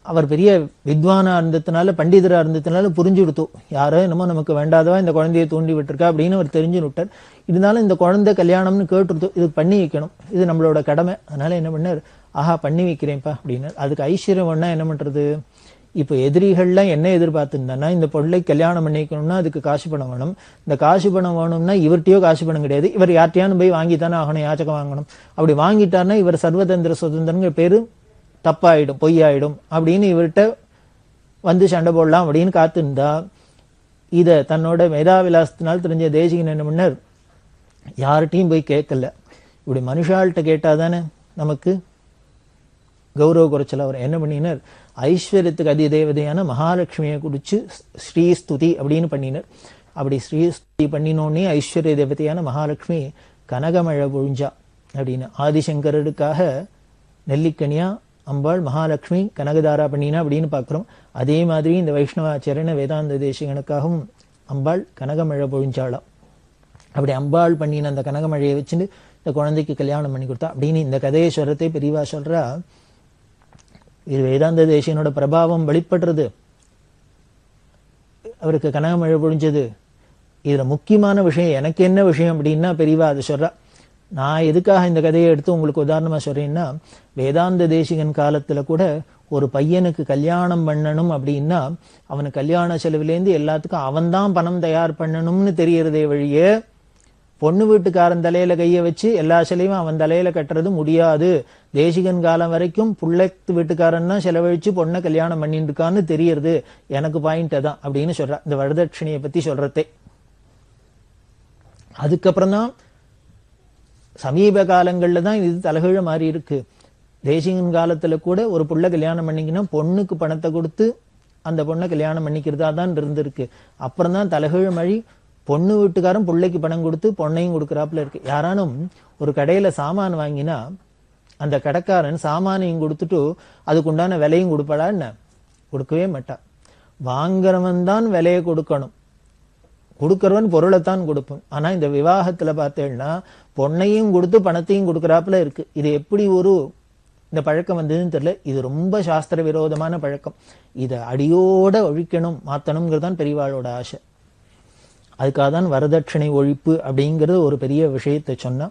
அவர் பெரிய வித்வானா இருந்ததுனால பண்டிதரா இருந்ததுனால புரிஞ்சு கொடுத்தோம், யாரோ என்னமோ நமக்கு வேண்டாதவா இந்த குழந்தையை தூண்டி விட்டுருக்கா அப்படின்னு அவர் தெரிஞ்சு விட்டார். இருந்தாலும் இந்த குழந்தை கல்யாணம்னு கேட்டுருத்தோம், இது பண்ணி வைக்கணும், இது நம்மளோட கடமை, அதனால என்ன பண்ணார், ஆஹா பண்ணி வைக்கிறேன்ப்பா அப்படின்னு. அதுக்கு ஐஸ்வர்யம் ஒன்னா என்ன பண்றது, இப்போ எதிரிகள்லாம் என்ன எதிர்பார்த்துருந்தான்னா, இந்த பொருளை கல்யாணம் பண்ணிக்கணும்னா அதுக்கு காசு பணம் வேணும், இந்த காசு பணம் வேணும்னா இவர்கிட்டயோ காசு பணம் கிடையாது, இவர் யார்ட்டையானு போய் வாங்கித்தானே ஆகணும், யாச்சகம் வாங்கணும். அப்படி வாங்கிட்டாருன்னா இவர் சர்வதந்திர சுதந்திரங்கிற பேரு தப்பாயிடும், பொய்யாயிடும் அப்படின்னு இவர்கிட்ட வந்து சண்டை போடலாம் அப்படின்னு காத்திருந்தா, இத தன்னோட மேதாவிலாசத்தினால் தெரிஞ்ச தேசிகன் என்ன பண்ணார், யார்கிட்டையும் போய் கேட்கல, இப்படி மனுஷால்கிட்ட கேட்டாதானே நமக்கு கௌரவ குறைச்சல். அவர் என்ன பண்ணினார், ஐஸ்வர்யத்துக்கு அதிதேவதையான மகாலட்சுமியை குடிச்சு ஸ்ரீஸ்துதி அப்படின்னு பண்ணினார். அப்படி ஸ்ரீஸ்துதி பண்ணினோடனே ஐஸ்வர்ய தேவதையான மகாலட்சுமி கனகமழை பொழிஞ்சா அப்படின்னு. ஆதிசங்கரருக்காக நெல்லிக்கனியா அம்பாள் மகாலட்சுமி கனகதாரா பண்ணினா அப்படின்னு பார்க்குறோம். அதே மாதிரி இந்த வைஷ்ணவாச்சாரியன வேதாந்த தேசிகனுக்காகவும் அம்பாள் கனகமழை பொழிஞ்சாளாம். அப்படி அம்பாள் பண்ணின அந்த கனகமழையை வச்சுட்டு இந்த குழந்தைக்கு கல்யாணம் பண்ணி கொடுத்தா அப்படின்னு இந்த கதையை சொல்றதை பெரியவா சொல்றா. இது வேதாந்த தேசிகனோட பிரபாவம் வெளிப்படுறது, அவருக்கு கனகமழை பொழிஞ்சது. இதுல முக்கியமான விஷயம் எனக்கு என்ன விஷயம் அப்படின்னா பெரியவா அதை சொல்றா. நான் எதுக்காக இந்த கதையை எடுத்து உங்களுக்கு உதாரணமா சொல்றேன்னா, வேதாந்த தேசிகன் காலத்துல கூட ஒரு பையனுக்கு கல்யாணம் பண்ணணும் அப்படின்னா அவனு கல்யாண செலவுலேருந்து எல்லாத்துக்கும் அவன் தான் பணம் தயார் பண்ணணும்னு தெரியறதே வழியே, பொண்ணு வீட்டுக்காரன் தலையில கைய வச்சு எல்லா செலவையும் அவன் தலையில கட்டுறது முடியாது. தேசிகன் காலம் வரைக்கும் புள்ளத்து வீட்டுக்காரன் தான் செலவழிச்சு பொண்ணை கல்யாணம் பண்ணிட்டு இருக்கான்னு தெரியறது. எனக்கு பாயிண்ட் தான் அப்படின்னு சொல்ற இந்த வரதட்சணையை பத்தி சொல்றதே. அதுக்கப்புறம் தான் சமீப காலங்கள்ல தான் இது தலைகீழ மாறி இருக்கு. தேசிகன் காலத்துல கூட ஒரு புள்ள கல்யாணம் பண்ணிக்கினா பொண்ணுக்கு பணத்தை கொடுத்து அந்த பொண்ணை கல்யாணம் பண்ணிக்கிறதா தான் இருந்திருக்கு. அப்புறம் தான் தலைகீழ மாறி பொண்ணு வீட்டுக்காரன் பிள்ளைக்கு பணம் கொடுத்து பொண்ணையும் கொடுக்குறாப்புல இருக்கு. யாரானும் ஒரு கடையில சாமான் வாங்கினா அந்த கடைக்காரன் சாமானையும் கொடுத்துட்டு அதுக்கு உண்டான விலையும் கொடுப்பாடா என்ன? கொடுக்கவே மாட்டா. வாங்குறவன் தான் விலையை கொடுக்கணும், கொடுக்கறவன் பொருளைத்தான் கொடுப்போம். ஆனா இந்த விவாகத்துல பார்த்தேன்னா பொண்ணையும் கொடுத்து பணத்தையும் கொடுக்கறாப்புல இருக்கு. இது எப்படி ஒரு இந்த பழக்கம் வந்ததுன்னு தெரியல. இது ரொம்ப சாஸ்திர விரோதமான பழக்கம். இதை அடியோட ஒழிக்கணும், மாத்தணுங்கிறதான் பெரியவாளோட ஆசை. அதுக்காக தான் வரதட்சணை ஒழிப்பு அப்படிங்கிறது ஒரு பெரிய விஷயத்தை சொன்னா.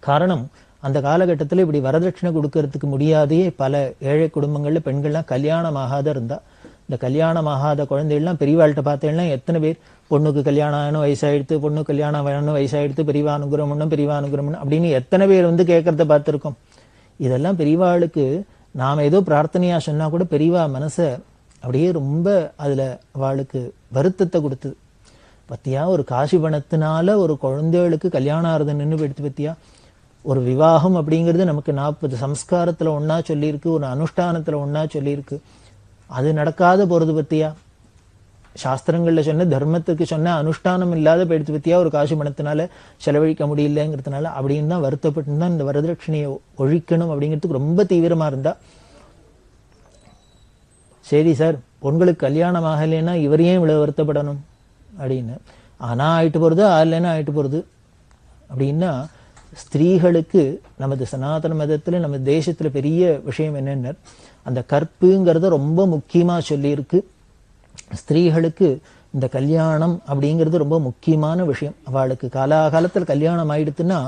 காரணம், அந்த காலகட்டத்தில் இப்படி வரதட்சணை கொடுக்கறதுக்கு முடியாதே பல ஏழை குடும்பங்கள்ல பெண்கள்லாம் கல்யாணம் ஆகாத இருந்தா. இந்த கல்யாணம் ஆகாத குழந்தைகள்லாம் பெரியவாள்கிட்ட பார்த்தேன்னா எத்தனை பேர் பொண்ணுக்கு கல்யாணம் ஆகணும் வயசாயிடுத்து, பொண்ணு கல்யாணம் வேணும் வயசாயிடுத்து, பெரியவா அனுகிரகம்னும் பெரியவா அனுகிரகம்னு அப்படின்னு எத்தனை பேர் வந்து கேட்கறத பார்த்துருக்கோம். இதெல்லாம் பெரியவாளுக்கு நாம ஏதோ பிரார்த்தனையா சொன்னா கூட பெரியவா மனசை அப்படியே ரொம்ப அதுல அவளுக்கு வருத்தத்தை கொடுத்தது. பத்தியா, ஒரு காசி பணத்தினால ஒரு குழந்தைகளுக்கு கல்யாணம் ஆறுது நின்று போயிடுத்து. பத்தியா, ஒரு விவாகம் அப்படிங்கிறது நமக்கு 40 சம்ஸ்காரத்துல ஒன்னா சொல்லியிருக்கு, ஒரு அனுஷ்டானத்துல ஒன்னா சொல்லியிருக்கு. அது நடக்காத போறது பத்தியா, சாஸ்திரங்கள்ல சொன்ன தர்மத்துக்கு சொன்ன அனுஷ்டானம் இல்லாத போயிடுத்து. பத்தியா, ஒரு காசி பணத்தினால செலவழிக்க முடியலங்கிறதுனால அப்படின்னு தான் வருத்தப்பட்டு தான் இந்த வரதட்சணையை ஒழிக்கணும் அப்படிங்கிறதுக்கு ரொம்ப தீவிரமா இருந்தா. சரி சார், பொண்களுக்கு கல்யாணம் ஆகலைன்னா இவரையும் இவ்வளவு வருத்தப்படணும் அப்படின்னு. ஆனா ஆயிட்டு போறது, ஆகலைன்னா ஆயிட்டு போறது அப்படின்னா ஸ்திரீகளுக்கு நமது சனாதன மதத்துல நம்ம தேசத்துல பெரிய விஷயம் என்னன்னா அந்த கற்புங்கிறத ரொம்ப முக்கியமா சொல்லி இருக்கு. ஸ்திரீகளுக்கு இந்த கல்யாணம் அப்படிங்கிறது ரொம்ப முக்கியமான விஷயம். அவளுக்கு காலாகாலத்தில் கல்யாணம் ஆயிடுத்துன்னா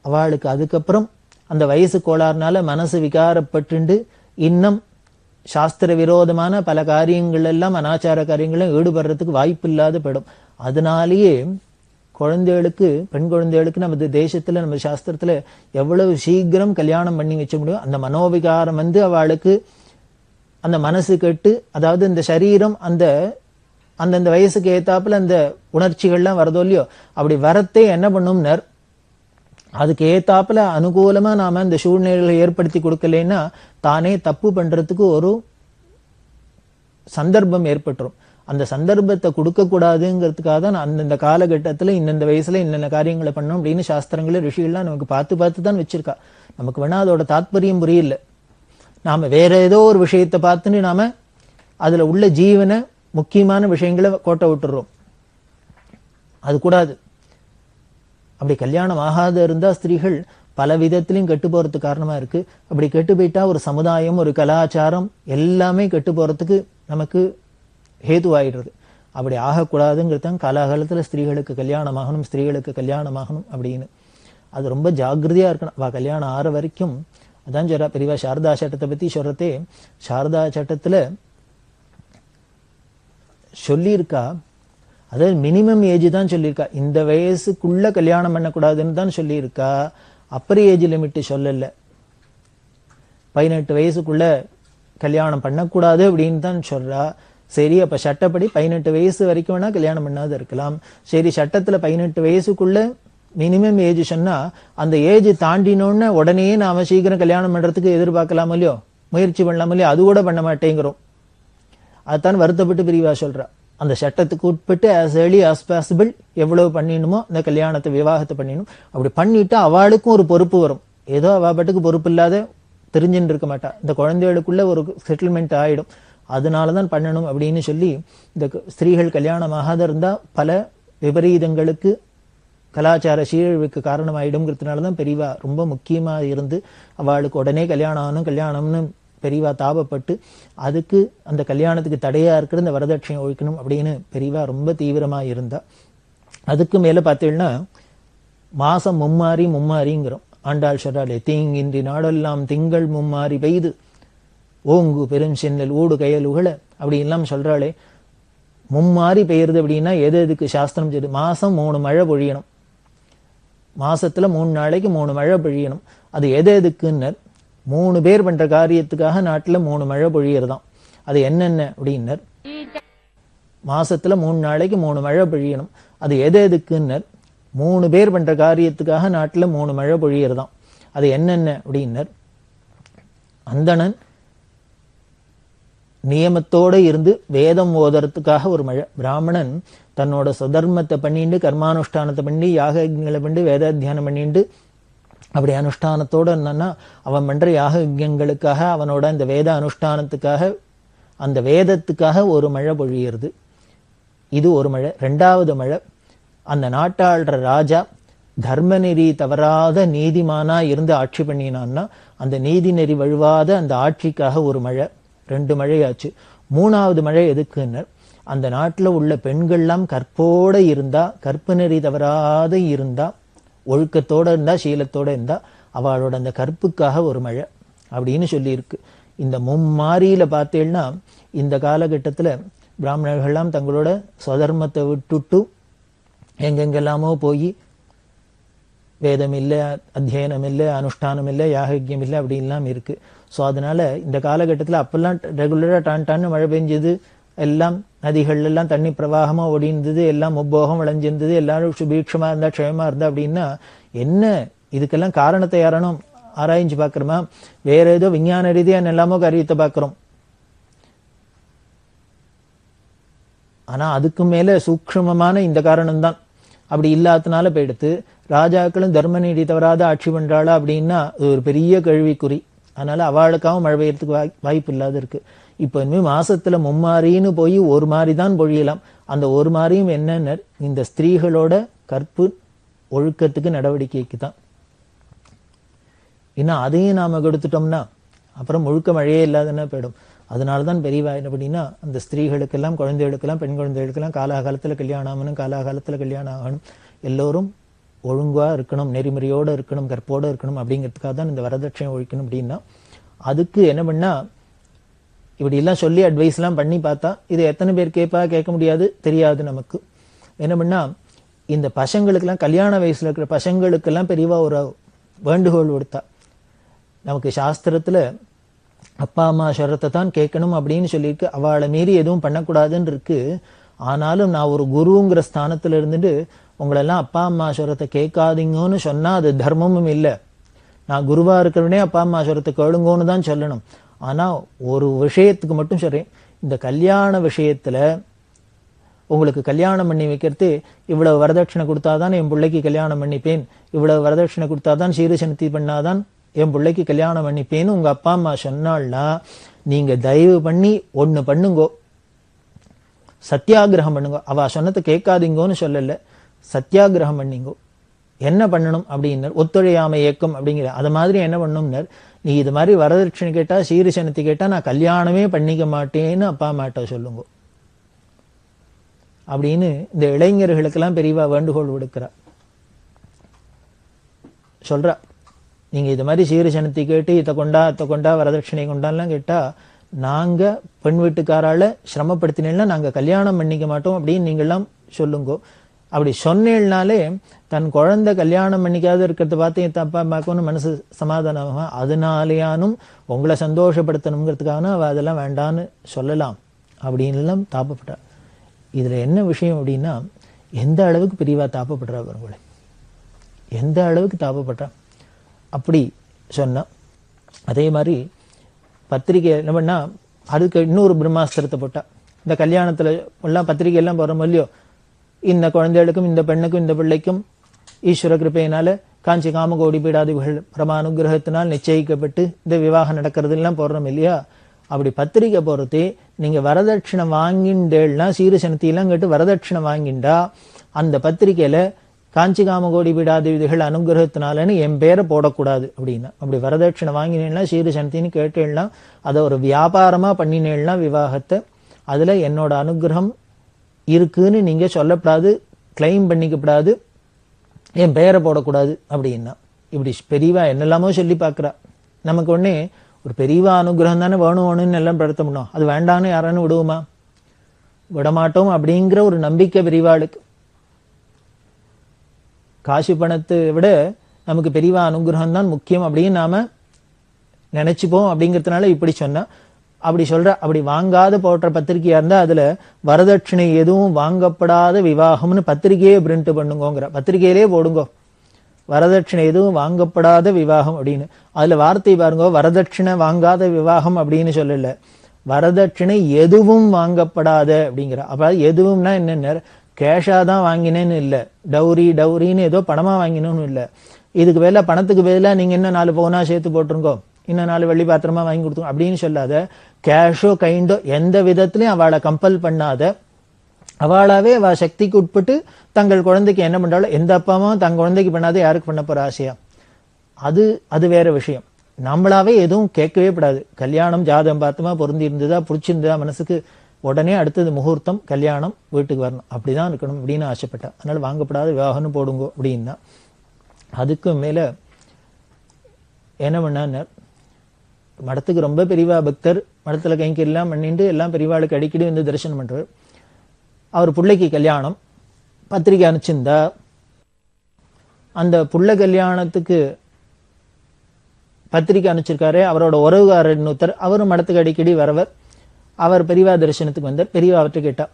அவளுக்கு அதுக்கப்புறம் அந்த வயசு கோளாறுனால மனசு விகாரப்பட்டு இன்னும் சாஸ்திர விரோதமான பல காரியங்கள் எல்லாம் அனாச்சார காரியங்களும் ஈடுபடுறதுக்கு வாய்ப்பு இல்லாத போயிடும். அதனாலேயே குழந்தைகளுக்கு, பெண் குழந்தைகளுக்கு நமது தேசத்துல, நம்ம சாஸ்திரத்துல எவ்வளவு சீக்கிரம் கல்யாணம் பண்ணி வச்ச முடியும். அந்த மனோவிகாரம் அவளுக்கு அந்த மனசு கெட்டு, அதாவது இந்த சரீரம் அந்தந்த வயசுக்கு ஏத்தாப்புல அந்த உணர்ச்சிகள்லாம் வரதோ இல்லையோ, அப்படி வரத்தே என்ன பண்ணும்னர், அதுக்கு ஏத்தாப்புல அனுகூலமா நாம இந்த சூழ்நிலைகளை ஏற்படுத்தி கொடுக்கலன்னா தானே தப்பு பண்றதுக்கு ஒரு சந்தர்ப்பம் ஏற்பட்டுரும். அந்த சந்தர்ப்பத்தை கொடுக்க கூடாதுங்கிறதுக்காக தான் அந்தந்த காலகட்டத்துல இந்தந்த வயசுல இன்னென்ன காரியங்களை பண்ணணும் அப்படின்னு சாஸ்திரங்கள ரிஷிகள்லாம் நமக்கு பார்த்து தான் வச்சிருக்கா. நமக்கு வேணா அதோட தாத்பரியம் புரியல. நாம வேற ஏதோ ஒரு விஷயத்தை பார்த்துன்னு நாம அதுல உள்ள ஜீவன முக்கியமான விஷயங்களை கோட்டை விட்டுறோம். அது கூடாது. அப்படி கல்யாணம் ஆகாத இருந்தா ஸ்திரீகள் பல விதத்திலையும் கெட்டு போறதுக்கு காரணமா இருக்கு. அப்படி கெட்டு போயிட்டா ஒரு சமுதாயம், ஒரு கலாச்சாரம் எல்லாமே கெட்டு போறதுக்கு நமக்கு ஹேதுவாயிடுறது. அப்படி ஆகக்கூடாதுங்கிறதான் காலாகாலத்துல ஸ்திரீகளுக்கு கல்யாணம் ஆகணும், ஸ்திரீகளுக்கு கல்யாணம் ஆகணும் அப்படின்னு. அது ரொம்ப ஜாக்கிரதையா இருக்கணும். அவ கல்யாணம் ஆற வரைக்கும் அதான் சொல்றா பெரியவா சாரதா சட்டத்தை பத்தி சொல்றதே. சாரதா சட்டத்துல சொல்லியிருக்கா, அதாவது மினிமம் ஏஜ் தான் சொல்லியிருக்கா. இந்த வயசுக்குள்ள கல்யாணம் பண்ணக்கூடாதுன்னு தான் சொல்லியிருக்கா. அப்பர் ஏஜ் லிமிட் சொல்லல. 18 வயசுக்குள்ள கல்யாணம் பண்ணக்கூடாது அப்படின்னு தான் சொல்றா. சரி, அப்ப சட்டப்படி 18 வயசு வரைக்கும் வேணா கல்யாணம் பண்ணாத இருக்கலாம். சரி, சட்டத்துல 18 வயசுக்குள்ள மினிமம் ஏஜ் சொன்னா அந்த ஏஜ் தாண்டினோன்னு உடனே நாம சீக்கிரம் கல்யாணம் பண்றதுக்கு எதிர்பார்க்கலாம் இல்லையோ, முயற்சி பண்ணலாம் இல்லையோ, அது கூட பண்ண மாட்டேங்கிறோம். அதுதான் வருத்தப்பட்டு பிரிவா சொல்றா. அந்த சட்டத்துக்கு உட்பட்டு as early as possible எவ்வளவு பண்ணிடணுமோ அந்த கல்யாணத்தை, விவாகத்தை பண்ணிடணும். அப்படி பண்ணிட்டு அவளுக்கும் ஒரு பொறுப்பு வரும். ஏதோ அவ பாட்டுக்கு பொறுப்பு இல்லாத தெரிஞ்சுட்டு இருக்க மாட்டா. இந்த குழந்தைகளுக்குள்ள ஒரு செட்டில்மெண்ட் ஆயிடும். அதனாலதான் பண்ணணும் அப்படின்னு சொல்லி இந்த ஸ்திரீகள் கல்யாணம் ஆகாத இருந்தா பல விபரீதங்களுக்கு, கலாச்சார சீரழிவுக்கு காரணமாயிடும்ங்கிறதுனாலதான் பெரியவா ரொம்ப முக்கியமா இருந்து அவளுக்கு உடனே கல்யாணம்னு பெரியவா தாபப்பட்டு அதுக்கு அந்த கல்யாணத்துக்கு தடையா இருக்கிற இந்த வரதட்சணை ஒழிக்கணும் அப்படின்னு பெரியவா ரொம்ப தீவிரமா இருந்தா. அதுக்கு மேல பார்த்தீங்கன்னா மாசம் மும்மாரிங்கிறோம். ஆண்டாள் சொல்றாளே, தீங்கின்றி நாடெல்லாம் திங்கள் மும்மாரி பெய்து ஓங்கு பெரும் சென்னல் ஊடு கயலுகள அப்படி எல்லாம் சொல்றாளே. மும்மாரி பெய்யுறது அப்படின்னா எதுக்கு சாஸ்திரம் செய்யுது? மாசம் 3 மழை பொழியணும். மாசத்துல 3 நாளைக்கு 3 மழை பொழியணும். அது எதுக்குன்னு 3 பேர் பண்ற காரியத்துக்காக நாட்டுல 3 மழை பொழியறதாம். அது என்னென்ன அப்படின்னர், மாசத்துல 3 நாளைக்கு 3 மழை பொழியணும். அது எதுக்குன்னர், 3 பேர் பண்ற காரியத்துக்காக நாட்டுல 3 மழை பொழியறதாம். அது என்னென்ன அப்படின்னர், அந்தணன் நியமத்தோட இருந்து வேதம் ஓதுறதுக்காக ஒரு மழை, பிராமணன் தன்னோட சுதர்மத்தை பண்ணிட்டு கர்மானுஷ்டானத்தை பண்ணி யாகங்களை பண்ணி வேதாத்தியானம் பண்ணிட்டு அப்படி அனுஷ்டானத்தோட என்னன்னா அவன் பண்ற யாகங்களுக்காக அவனோட அந்த வேத அனுஷ்டானத்துக்காக அந்த வேதத்துக்காக ஒரு மழை பொழியிறது. இது ஒரு மழை. 2வது மழை, அந்த நாட்டாளுற ராஜா தர்மநெறி தவறாத நீதிமானா இருந்து ஆட்சி பண்ணினான்னா அந்த நீதி நெறி வழுவாத அந்த ஆட்சிக்காக ஒரு மழை. 2 மழையாச்சு. 3வது மழை எதுக்குன்னு, அந்த நாட்டுல உள்ள பெண்கள்லாம் கற்போட இருந்தா, கற்பு நெறி தவறாத இருந்தா, ஒழுக்கத்தோட இருந்தா, சீலத்தோட இருந்தா அவளோட அந்த கற்புக்காக ஒரு மழை அப்படின்னு சொல்லியிருக்கு. இந்த மும்மாரியில பார்த்தேன்னா இந்த காலகட்டத்துல பிராமணர்கள்லாம் தங்களோட சுதர்மத்தை விட்டுட்டு எங்கெங்கெல்லாமோ போய் வேதம் இல்லை, அத்தியனம் இல்லை, அனுஷ்டானம் இல்லை, யாகக்கியம் இல்லை அப்படின்லாம் இருக்கு. ஸோ அதனால இந்த காலகட்டத்தில் அப்பெல்லாம் ரெகுலரா டான்னு மழை பெஞ்சது, எல்லாம் நதிகள் எல்லாம் தண்ணி பிரவாகமா ஓடிந்தது, எல்லாம் முப்போகம் விளைஞ்சிருந்தது, எல்லாரும் சுபீட்சமா இருந்தா க்ஷேமா இருந்தா அப்படின்னா என்ன இதுக்கெல்லாம் காரணத்தை யாரணும் ஆராய்ஞ்சு பார்க்கிறோமா? வேற ஏதோ விஞ்ஞான ரீதியா எல்லாமோ காரியத்தை பார்க்கிறோம். ஆனா அதுக்கு மேல சூக்ஷ்மமான இந்த காரணம்தான். அப்படி இல்லாதனால போயிடுத்து. ராஜாக்களும் தர்ம நீதி தவறாத ஆட்சி பண்றாளா அப்படின்னா அது ஒரு பெரிய கேள்விக்குறி. அதனால அவளுக்காகவும் மழை பெய்யறதுக்கு வாய்ப்பு இல்லாத இருக்கு. இப்ப இனிமே மாசத்துல மும்மாரின்னு போய் ஒரு மாரி தான் பொழியலாம். அந்த ஒரு மாரியும் என்னன்னு இந்த ஸ்திரீகளோட கற்பு ஒழுக்கத்துக்கு நடவடிக்கைக்கு தான். இன்னும் அதையும் நாம கொடுத்துட்டோம்னா அப்புறம் முழுக்க மழையே இல்லாதன்னா போயிடும். அதனால தான் பெரியவா என்ன அப்படின்னா அந்த ஸ்திரீகளுக்கெல்லாம், குழந்தைகளுக்கெல்லாம், பெண் குழந்தைகளுக்கெல்லாம் காலாகாலத்தில் கல்யாணம் ஆகணும், காலாகாலத்தில் கல்யாணம் ஆகணும், எல்லோரும் ஒழுங்கா இருக்கணும், நெறிமுறையோடு இருக்கணும், கற்போடு இருக்கணும் அப்படிங்கிறதுக்காக தான் இந்த வரதட்சணை ஒழிக்கணும் அப்படின்னா. அதுக்கு என்ன பண்ணா, இப்படி எல்லாம் சொல்லி அட்வைஸ்லாம் பண்ணி பார்த்தா இது எத்தனை பேர் கேட்க முடியாது, தெரியாது நமக்கு. என்ன பண்ணா, இந்த பசங்களுக்கெல்லாம் கல்யாண வயசுல இருக்கிற பசங்களுக்கெல்லாம் பெரியவா ஒரு வேண்டுகோள் கொடுத்தா. நமக்கு சாஸ்திரத்துல அப்பா அம்மா சொல்றதை தான் கேட்கணும் அப்படின்னு சொல்லியிருக்கு, அவளை மீறி எதுவும் பண்ணக்கூடாதுன்னு இருக்கு. ஆனாலும் நான் ஒரு குருங்கிற ஸ்தானத்துல இருந்துட்டு உங்களெல்லாம் அப்பா அம்மா சொல்றதை கேட்காதீங்கன்னு சொன்னா அது தர்மமும் இல்லை. நான் குருவா இருக்கிறவனே அப்பா அம்மா சொல்றதை கேளுங்கன்னு தான் சொல்லணும். ஆனா ஒரு விஷயத்துக்கு மட்டும் சொல்றேன், இந்த கல்யாண விஷயத்துல உங்களுக்கு கல்யாணம் பண்ணி வைக்கிறது, இவ்வளவு வரதட்சணை கொடுத்தாதான் என் பிள்ளைக்கு கல்யாணம் பண்ணிப்பேன், இவ்வளவு வரதட்சணை கொடுத்தாதான் சீர்சனத்தி பண்ணாதான் என் பிள்ளைக்கு கல்யாணம் பண்ணிப்பேன்னு உங்க அப்பா அம்மா சொன்னால்னா நீங்க தயவு பண்ணி ஒண்ணு பண்ணுங்கோ, சத்தியாகிரகம் பண்ணுங்க. அவ சொன்னதை கேட்காதீங்கன்னு சொல்லல, சத்தியாகிரகம் பண்ணிங்கோ. என்ன பண்ணணும் அப்படின்னு, ஒத்துழையாமை இயக்கம் அப்படிங்கிற அது மாதிரி என்ன பண்ணணும்னர், நீ இது மாதிரி வரதட்சணை கேட்டா, சீர்சனத்தி கேட்டா நான் கல்யாணமே பண்ணிக்க மாட்டேன்னு அப்பா அம்மாட்ட சொல்லுங்க அப்படின்னு இந்த இளைஞர்களுக்கெல்லாம் பெரியவா வேண்டுகோள் விடுக்கிறா. சொல்றா, நீங்க இது மாதிரி சீர்சனத்தி கேட்டு இதை கொண்டா வரதட்சணை கொண்டாலாம் கேட்டா, நாங்க பெண் வீட்டுக்காரால சிரமப்படுத்தினா நாங்க கல்யாணம் பண்ணிக்க மாட்டோம் அப்படின்னு நீங்கெல்லாம் சொல்லுங்கோ. அப்படி சொன்னேன்னாலே தன் குழந்தை கல்யாணம் பண்ணிக்காத இருக்கிறத பார்த்து என் அப்பா அம்மாக்குன்னு மனசு சமாதானமா, அதனாலேயானும் உங்களை சந்தோஷப்படுத்தணுங்கிறதுக்காக அவ அதெல்லாம் வேண்டான்னு சொல்லலாம் அப்படின்னு எல்லாம் தாப்பப்பட்டா. இதுல என்ன விஷயம் அப்படின்னா, எந்த அளவுக்கு பெரியவா தாப்பப்படுறா பாருங்களேன், எந்த அளவுக்கு தாப்பப்படுறா அப்படி சொன்னா. அதே மாதிரி பத்திரிகை என்ன பண்ணா, அதுக்கு இன்னொரு பிரம்மாஸ்திரத்தை போட்டா. இந்த கல்யாணத்துல எல்லாம் பத்திரிகை எல்லாம் போறோம் இல்லையோ, இந்த குழந்தைகளுக்கும் இந்த பெண்ணுக்கும் இந்த பிள்ளைக்கும் ஈஸ்வர கிருப்பையினால காஞ்சி காமகோடி பீடாதிகள் பரமானுகிரகத்தினால் நிச்சயிக்கப்பட்டு இந்த விவாகம் நடக்கிறது எல்லாம் போடுறோம் இல்லையா. அப்படி பத்திரிகை போறதே நீங்க வரதட்சணை வாங்கிண்டேன்னா, சீர்சனத்தியெல்லாம் கேட்டு வரதட்சணை வாங்கிண்டா அந்த பத்திரிகையில காஞ்சி காமகோடி பீடாதிகள் அனுகிரகத்தினாலன்னு என் பேரை போடக்கூடாது அப்படின்னா. அப்படி வரதட்சணை வாங்கினேன்னா, சீர்சனத்தின்னு கேட்டேன்னா, அதை ஒரு வியாபாரமா பண்ணினேன்னா விவாகத்தை, அதுல என்னோட அனுகிரகம் இருக்குன்னு நீங்க சொல்லப்படாது, கிளைம் பண்ணிக்கப்படாது, என் பெயரை போடக்கூடாது அப்படின்னா. இப்படி பெரியவா என்னெல்லாமோ சொல்லி பார்க்குறா. நமக்கு உடனே ஒரு பெரியவா அனுகிரகம் தானே வேணும்னு எல்லாம் படுத்தணும், அது வேண்டான்னு யாரானு விடுவோமா? விடமாட்டோம் அப்படிங்கிற ஒரு நம்பிக்கை பெரியவாளுக்கு. காசு பணத்தை விட நமக்கு பெரியவா அனுகிரகம் தான் முக்கியம் அப்படின்னு நாம நினைச்சுப்போம். அப்படிங்கிறதுனால இப்படி சொன்னா, அப்படி சொல்ற, அப்படி வாங்காத போடுற பத்திரிகையா இருந்தா அதுல வரதட்சணை எதுவும் வாங்கப்படாத விவாகம்னு பத்திரிகையே பிரிண்ட் பண்ணுங்கிற, பத்திரிகையிலே போடுங்கோ வரதட்சணை எதுவும் வாங்கப்படாத விவாகம் அப்படின்னு. அதுல வார்த்தை பாருங்க, வரதட்சணை வாங்காத விவாகம் அப்படின்னு சொல்லல, வரதட்சணை எதுவும் வாங்கப்படாத அப்படிங்கிற. அப்ப எதுவும்னா என்ன, கேஷா தான் வாங்கினேன்னு இல்லை, டவுரின்னு ஏதோ பணமா வாங்கினோன்னு இல்லை. இதுக்கு வேலை பணத்துக்கு பதிலா நீங்க என்ன 4 பவுனா சேர்த்து போட்டுருங்கோ, இன்னும் 4 வெள்ளி பாத்திரமா வாங்கி கொடுத்தோம் அப்படின்னு சொல்லாத, கேஷோ கைண்டோ எந்த விதத்திலையும் அவளை கம்பல் பண்ணாத, அவளாவே அவ சக்திக்கு உட்பட்டு தங்கள் குழந்தைக்கு என்ன பண்றாலும், எந்த அப்பாவும் தங்க குழந்தைக்கு பண்ணாத யாருக்கு பண்ண போற ஆசையா, அது வேற விஷயம். நம்மளாவே எதுவும் கேட்கவே கூடாது. கல்யாணம் ஜாதகம் பார்த்தமா பொருந்தி இருந்ததா, பிடிச்சிருந்ததா மனசுக்கு, உடனே அடுத்தது முகூர்த்தம், கல்யாணம், வீட்டுக்கு வரணும், அப்படிதான் இருக்கணும் அப்படின்னு ஆசைப்பட்டா. அதனால வாங்கப்படாத விவாகம்னு போடுங்கோ அப்படின்னா. அதுக்கு மேல என்ன பண்ணார், மடத்துக்கு ரொம்ப பெரியவா பக்தர், மடத்துல கைங்கெல்லாம் பண்ணிட்டு எல்லாம் பெரியவாளுக்கு அடிக்கடி வந்து தரிசனம் பண்றார். அவர் பிள்ளைக்கு கல்யாணம், பத்திரிகை அனுப்பிச்சிருந்தா, அந்த புள்ள கல்யாணத்துக்கு பத்திரிகை அனுப்பிச்சிருக்காரு. அவரோட உறவுகாரர் இன்னொருத்தர், அவரும் மடத்துக்கு அடிக்கடி வரவர். அவர் பெரியவா தரிசனத்துக்கு வந்தார். பெரியவா அவர்கிட்ட கேட்டா,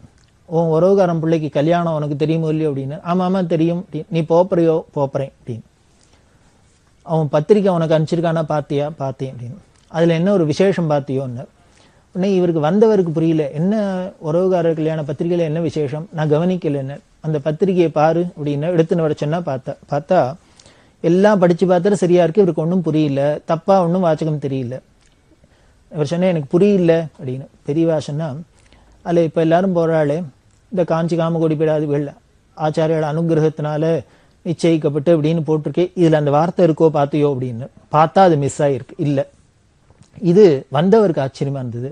உன் உறவுகாரன் பிள்ளைக்கு கல்யாணம் உனக்கு தெரியுமோ இல்லையோ அப்படின்னு. ஆமா தெரியும். நீ போப்பறையோ? போப்பறேன் அப்படின்னு. அவன் பத்திரிக்கை உனக்கு அனுப்பிச்சிருக்கானா? பாத்தியா? பார்த்தேன் அப்படின்னு. அதுல என்ன ஒரு விசேஷம் பார்த்தியோன்னு. உடனே இவருக்கு வந்தவருக்கு புரியல, என்ன உறவுகாரர் கல்யாண பத்திரிகையில என்ன விசேஷம், நான் கவனிக்கல. என்ன அந்த பத்திரிகையை பாரு அப்படின்னு எடுத்துன்னு வர சொன்னா, பார்த்தா எல்லாம் படிச்சு பார்த்தாலும் சரியா இருக்கு, இவருக்கு ஒன்றும் புரியல, தப்பா ஒன்றும் வாச்சகம் தெரியல. இவர் சொன்ன எனக்கு புரியல அப்படின்னு. பெரியவா சொன்னா, அதில் இப்போ எல்லாரும் போறாளே, இந்த காஞ்சி காமகோடி பீடாதிகள் ஆச்சாரியோட அனுகிரகத்தினால நிச்சயிக்கப்பட்டு அப்படின்னு போட்டிருக்கே, இதுல அந்த வார்த்தை இருக்கோ பார்த்தியோ அப்படின்னு. பார்த்தா அது மிஸ் ஆயிருக்கு. இல்லை, இது வந்தவருக்கு ஆச்சரியமா இருந்தது.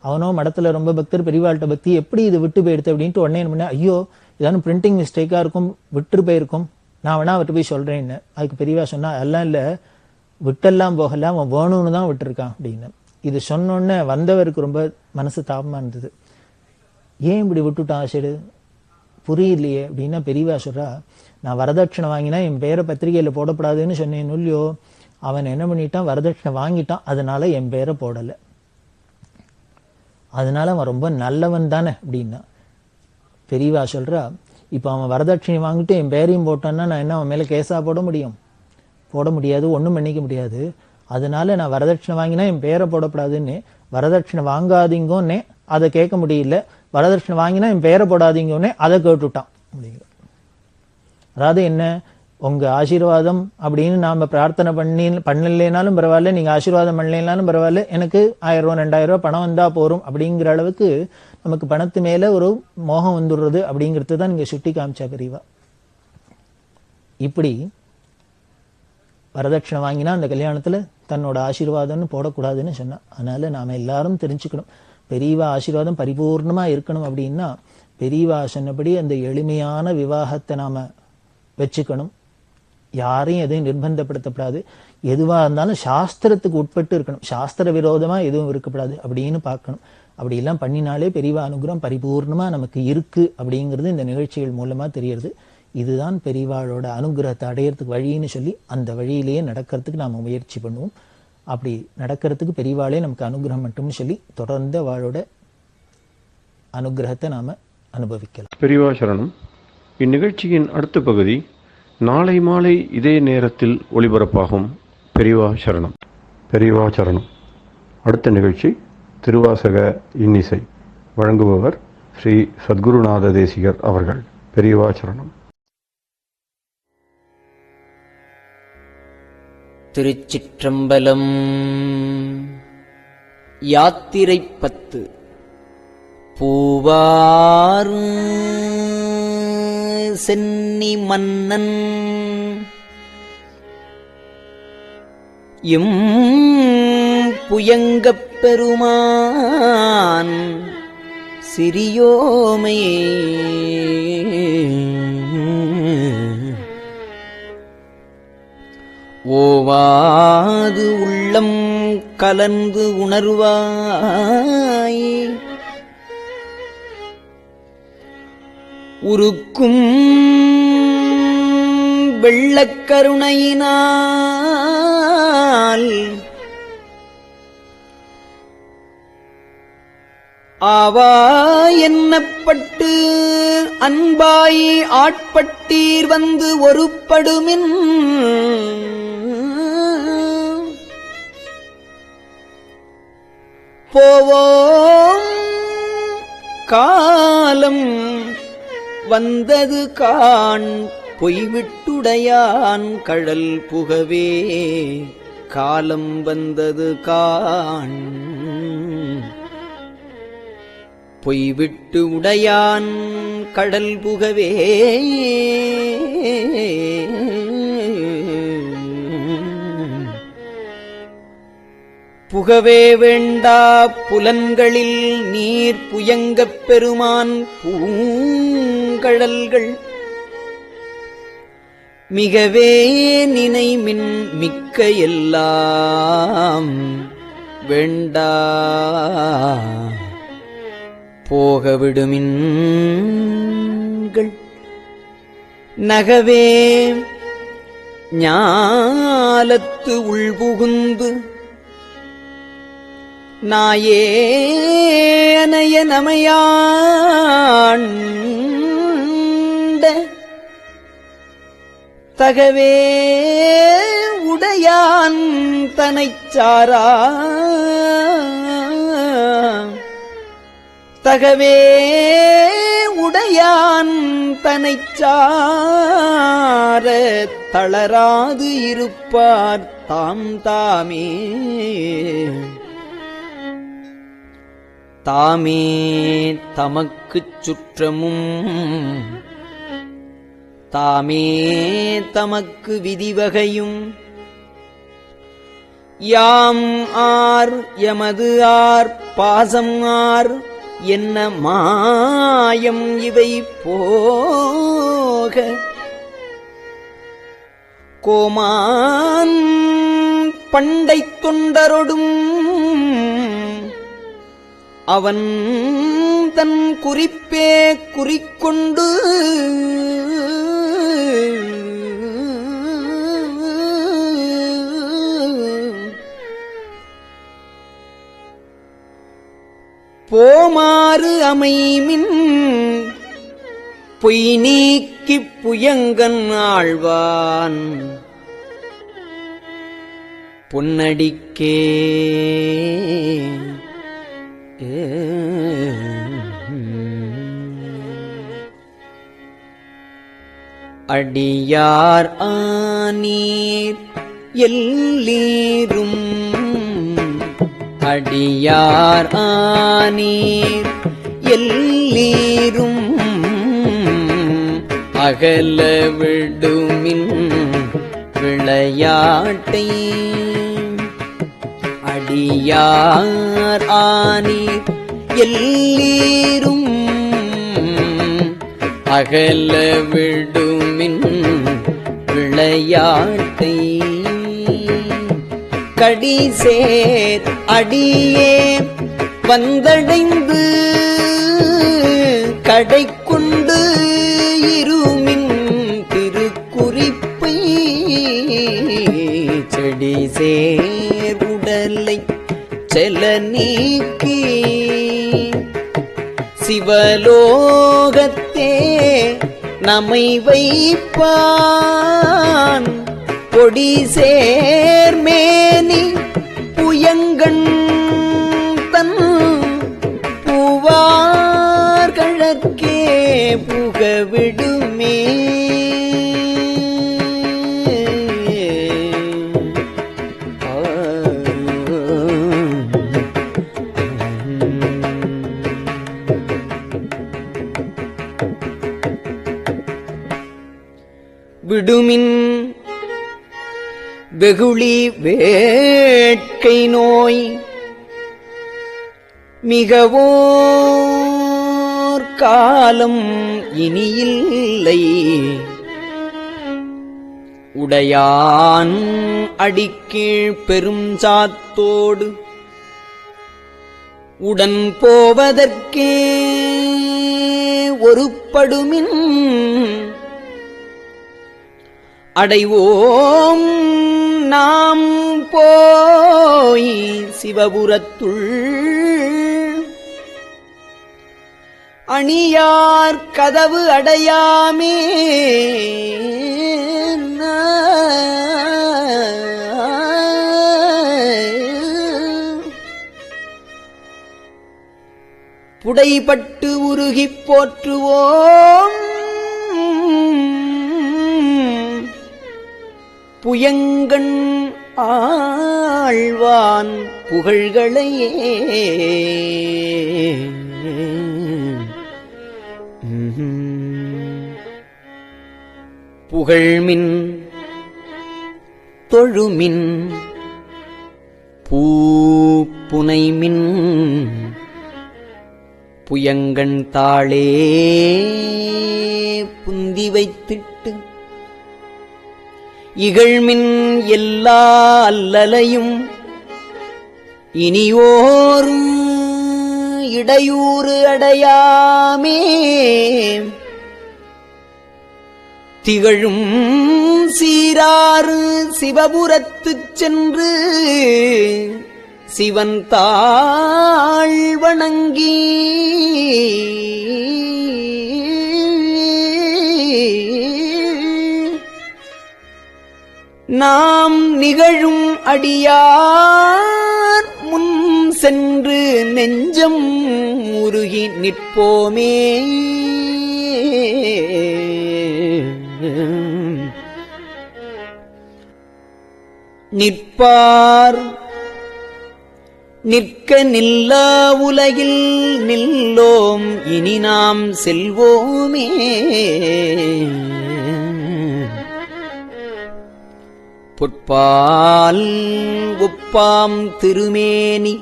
அவனோ மடத்துல ரொம்ப பக்தர், பெரியவாள்கிட்ட பக்தி, எப்படி இது விட்டு போயிடுது அப்படின்ட்டு உடனே என்ன பண்ண, ஐயோ இதானும் பிரிண்டிங் மிஸ்டேக்கா இருக்கும், விட்டு போயிருக்கும், நான் வேணா அவர்கிட்ட போய் சொல்றேன்னு. அதுக்கு பெரியவா சொன்னா, எல்லாம் இல்ல, விட்டெல்லாம் போகல, அவன் வேணும்னு தான் விட்டுருக்கான் அப்படின்னு. இது சொன்னோடனே வந்தவருக்கு ரொம்ப மனசு தாபமா இருந்தது. ஏன் இப்படி விட்டுட்டான் சரி புரியலையே அப்படின்னா பெரியவா சொல்றா, நான் வரதட்சணை வாங்கினா என் பேரை பத்திரிகையில போடப்படாதுன்னு சொன்னேன் இல்லையோ, அவன் என்ன பண்ணிட்டான், வரதட்சணை வாங்கிட்டான், அதனால என் பேரை போடல, அதனால அவன் ரொம்ப நல்லவன் தானே அப்படின்னா. பெரியவா சொல்றா, இப்ப அவன் வரதட்சணை வாங்கிட்டு என் பேரையும் போட்டான்னா நான் என்ன அவன் மேல கேஸா போட முடியும்? போட முடியாது, ஒண்ணும் பண்ணிக்க முடியாது. அதனால நான் வரதட்சணை வாங்கினா என் பேரை போடப்படாதுன்னு, வரதட்சணை வாங்காதீங்கன்னே அதை கேட்க முடியல, வரதட்சணை வாங்கினா என் பேரை போடாதீங்கன்னே அதை கேட்டுட்டான் அப்படிங்கிற. அதாவது என்ன, உங்க ஆசீர்வாதம் அப்படின்னு நாம பிரார்த்தனை பண்ணலைனாலும் பரவாயில்ல, நீங்க ஆசீர்வாதம் பண்ணலைனாலும் பரவாயில்ல, எனக்கு 1000 ரூபா 2000 ரூபாய் பணம் வந்தா போறோம் அப்படிங்கிற அளவுக்கு நமக்கு பணத்து மேல ஒரு மோகம் வந்துடுறது அப்படிங்கிறது தான் நீங்க சுட்டி காமிச்சா பெரியவா. இப்படி வரதட்சணை வாங்கினா அந்த கல்யாணத்துல தன்னோட ஆசீர்வாதம்னு போடக்கூடாதுன்னு சொன்னா. அதனால நாம எல்லாரும் தெரிஞ்சுக்கணும், பெரியவா ஆசீர்வாதம் பரிபூர்ணமா இருக்கணும் அப்படின்னா பெரியவா சொன்னபடி அந்த எளிமையான விவாகத்தை நாம வச்சுக்கணும். யாரையும் எதையும் நிர்பந்தப்படுத்தப்படாது, எதுவா இருந்தாலும் சாஸ்திரத்துக்கு உட்பட்டு இருக்கணும், சாஸ்திர விரோதமா எதுவும் இருக்கக்கூடாது அப்படின்னு பார்க்கணும். அப்படி எல்லாம் பண்ணினாலே பெரியவா அனுகிரகம் பரிபூர்ணமா நமக்கு இருக்கு அப்படிங்கிறது இந்த நிகழ்ச்சிகள் மூலமா தெரியறது. இதுதான் பெரியவாளோட அனுகிரகத்தை அடையறதுக்கு வழின்னு சொல்லி அந்த வழியிலேயே நடக்கிறதுக்கு நாம முயற்சி பண்ணுவோம். அப்படி நடக்கிறதுக்கு பெரியவாளே நமக்கு அனுகிரகம் மட்டும்னு சொல்லி தொடர்ந்து அவளோட அனுகிரகத்தை நாம அனுபவிக்கலாம். பெரியவா சரணம். இந்நிகழ்ச்சியின் அடுத்த பகுதி நாளை மாலை இதே நேரத்தில் ஒளிபரப்பாகும். பெரியவா சரணம். பெரியவா சரணம். அடுத்த நிகழ்ச்சி திருவாசக இன்னிசை. வழங்குபவர் ஸ்ரீ சத்குருநாத தேசிகர் அவர்கள். பெரியவா சரணம். திருச்சிற்றம்பலம். யாத்திரை 10. பூவாறு சென்னி மன்னன் எம் புயங்கப் பெருமான் சிறியோமையே ஓவாது உள்ளம் கலந்து உணர்வாய் உருக்கும் வெள்ளக்கருணையினால் ஆவா என்னப்பட்டு அன்பாய் ஆட்பட்டீர் வந்து ஒருப்படுமின் போவோம் காலம் வந்தது காண் பொய்விட்டுடையான் கழல் புகவே காலம் வந்தது காண் பொய்விட்டு உடையான் கடல் புகவே புகவே வேண்டா புலன்களில் நீர் புயங்கப் பெருமான் பூங்கழல்கள் மிகவே நினைமின் மிக்க எல்லாம் வேண்டா போகவிடுமின்கள் நகவே ஞாலத்து உள்புகுந்து நாயேனைய நமையாண்ட தகவே உடையான் தனைச்சாரா தகவே உடையான் தனைச்சார தளராது இருப்பார் தாம் தாமே தாமே தமக்குச் சுற்றமும் தாமே தமக்கு விதிவகையும் யாம் ஆர் எமது ஆர் பாசம் ஆர் என்ன மாயம் இவை போக கோமான் பண்டைத் தொண்டரொடும் அவன் தன் குறிப்பே குறிக்கொண்டு போமாறு அமைமின் பொய் நீக்கிப் புயங்கன் ஆழ்வான் பொன்னடிக்கே அடியார் ஆனீர் எல்லீரும் அடியார் ஆனீர் எல்லீரும் அகல விடுமின் விளையாட்டை அடியார் ஆனீர் எல்லீரும் அகல விடுமின் விளையாட்டை கடிசேர் அடியே வந்தடைந்து கடை கொண்டு இருமின் திருக்குறிப்பை செடிசேர் உடலை செல நீக்கி சிவலோகத்தே நம்மை வைப்பான் பொடி சேர்மேனி புயங்கண் தன் பூவார்கழற்கே புகவிடுமே விடுமின் வெகுளி வேட்கை நோய் மிகவோர் காலம் இனியில்லை உடையான் அடிக்கீழ் பெரும் சாத்தோடு உடன் போவதற்கே ஒருப்படுமின் அடைவோம் நாம் போய் சிவபுரத்துள் அணியார் கதவு அடையாமே புடைபட்டு உருகிப் போற்றுவோம் புயங்கண் ஆழ்வான் புகழ்களையே புகழ்மின் தொழுமின் பூப்புனைமின் புயங்கண் தாளே புந்தி வைத்திட்டு இகழ்மின் எல்லா அல்லலையும் இனியோர் இடையூறு அடையாமே திகழும் சீராறு சிவபுரத்துச் சென்று சிவன் தாழ் வணங்கி நாம் நிகழும் அடியார் முன் சென்று நெஞ்சம் உருகி நிற்போமே. நிற்பார் நிற்க நில்லா உலகில் நில்லோம் இனி நாம் செல்வோமே. பொற்பால் ஒப்பாம் திருமேனி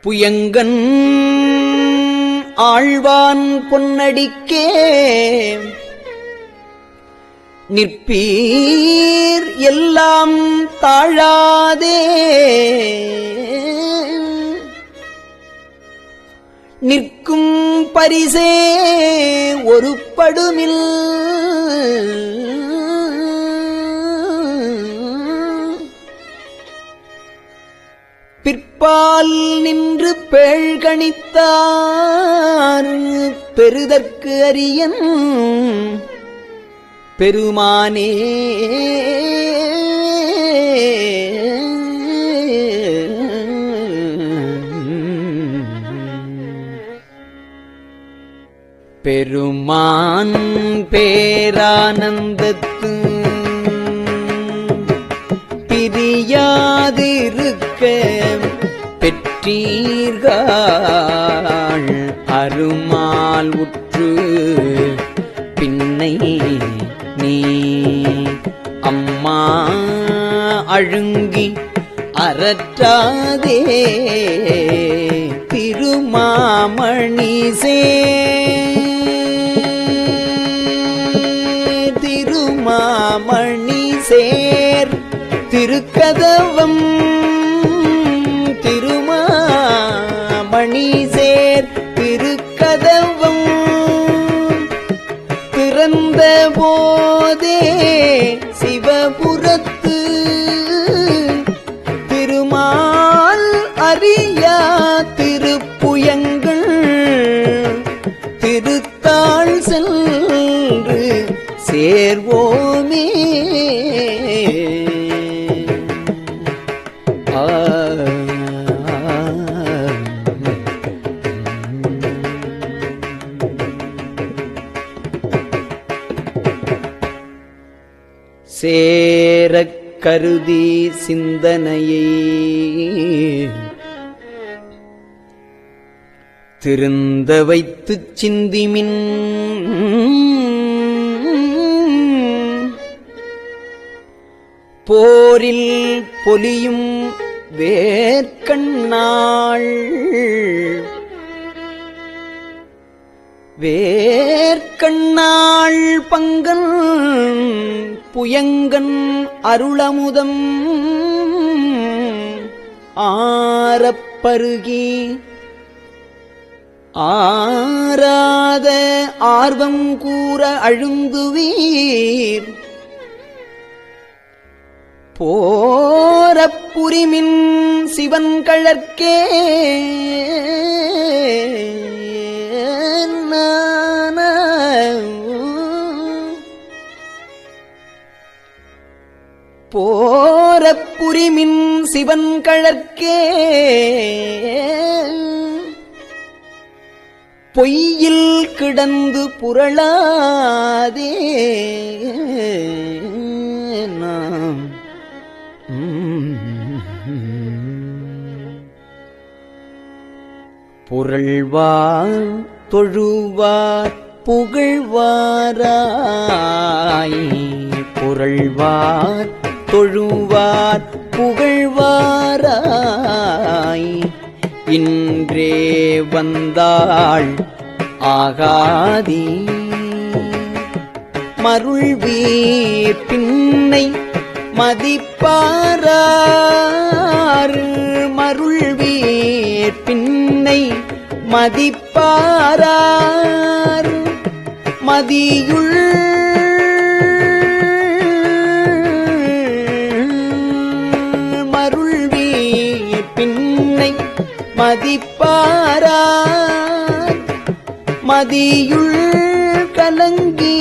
புயங்கன் ஆழ்வான் பொன்னடிக்கே நிற்பீர் எல்லாம் தாழாதே நிற்கும் பரிசே ஒரு படுமில் பிற்பால் நின்று பேழ்கணித்தார் பெறுதற்கு அரியன் பெருமானே பெருமான் பேரானந்தத்து பிரியாதிருக்க பெற்றீர்கள் அருமால் உற்று பின்னை நீ அம்மா அழுங்கி அரற்றாதே திருமாமணிசே திருமாமணிசேர் திருக்கதவம் திருமாமணிசேர் திருக்கதவம் திறந்த போதே சிவபுரத்து திருமால் அறியா திருப்புயங்கள் திருத்தாள் சென்று சேர்வோமே. சேரக் கருதி சிந்தனையை திருந்த வைத்துச் சிந்திமின் போரில் பொலியும் வேர்க்கண்ணாள் வேர்க்கண்ணாள் பங்கன் புயங்கன் அருளமுதம் ஆரப்பருகி ஆராத ஆர்வம் கூற அழுந்துவீர் போரப்புரிமின் சிவன் கழற்கே போரப்புரிமின் சிவன் கழற்கே பொய்யில் கிடந்து புரளாதே நாம் புரள்வார் தொழுவார் புகழ்வாராய் புரள்வார் தொழுவார் புகழ்வாராய் இன்றே வந்தாள் ஆகாதி மருள்வீர் பின்னை மதிப்பாரார் மருள்வீர் பின்னை மதிப்பாரார் மதியுள் மருள்வீர் பின்னை மதிப்பாரார் மதியுள் கலங்கி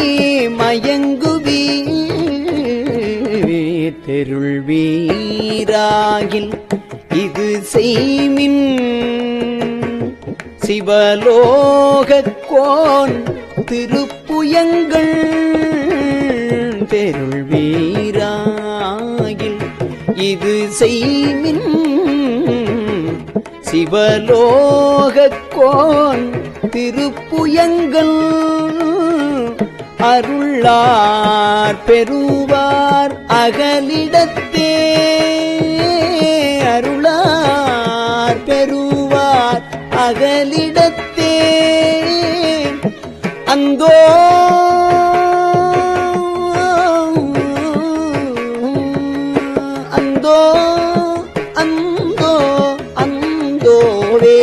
மயங்குவீர் தெருள்வீராகில் இது செய்மின் சிவலோகக்கோன் திருப்புயங்கள் தெருள்வீராகில் இது செய்மின் சிவலோகக்கோன் திருப்புயங்கள் அருளார் பெறுவார் அகலிடத்தே அருளார் பெறுவார் அகலிடத்தே அந்தோ அந்தோ அந்தோ அந்தோவே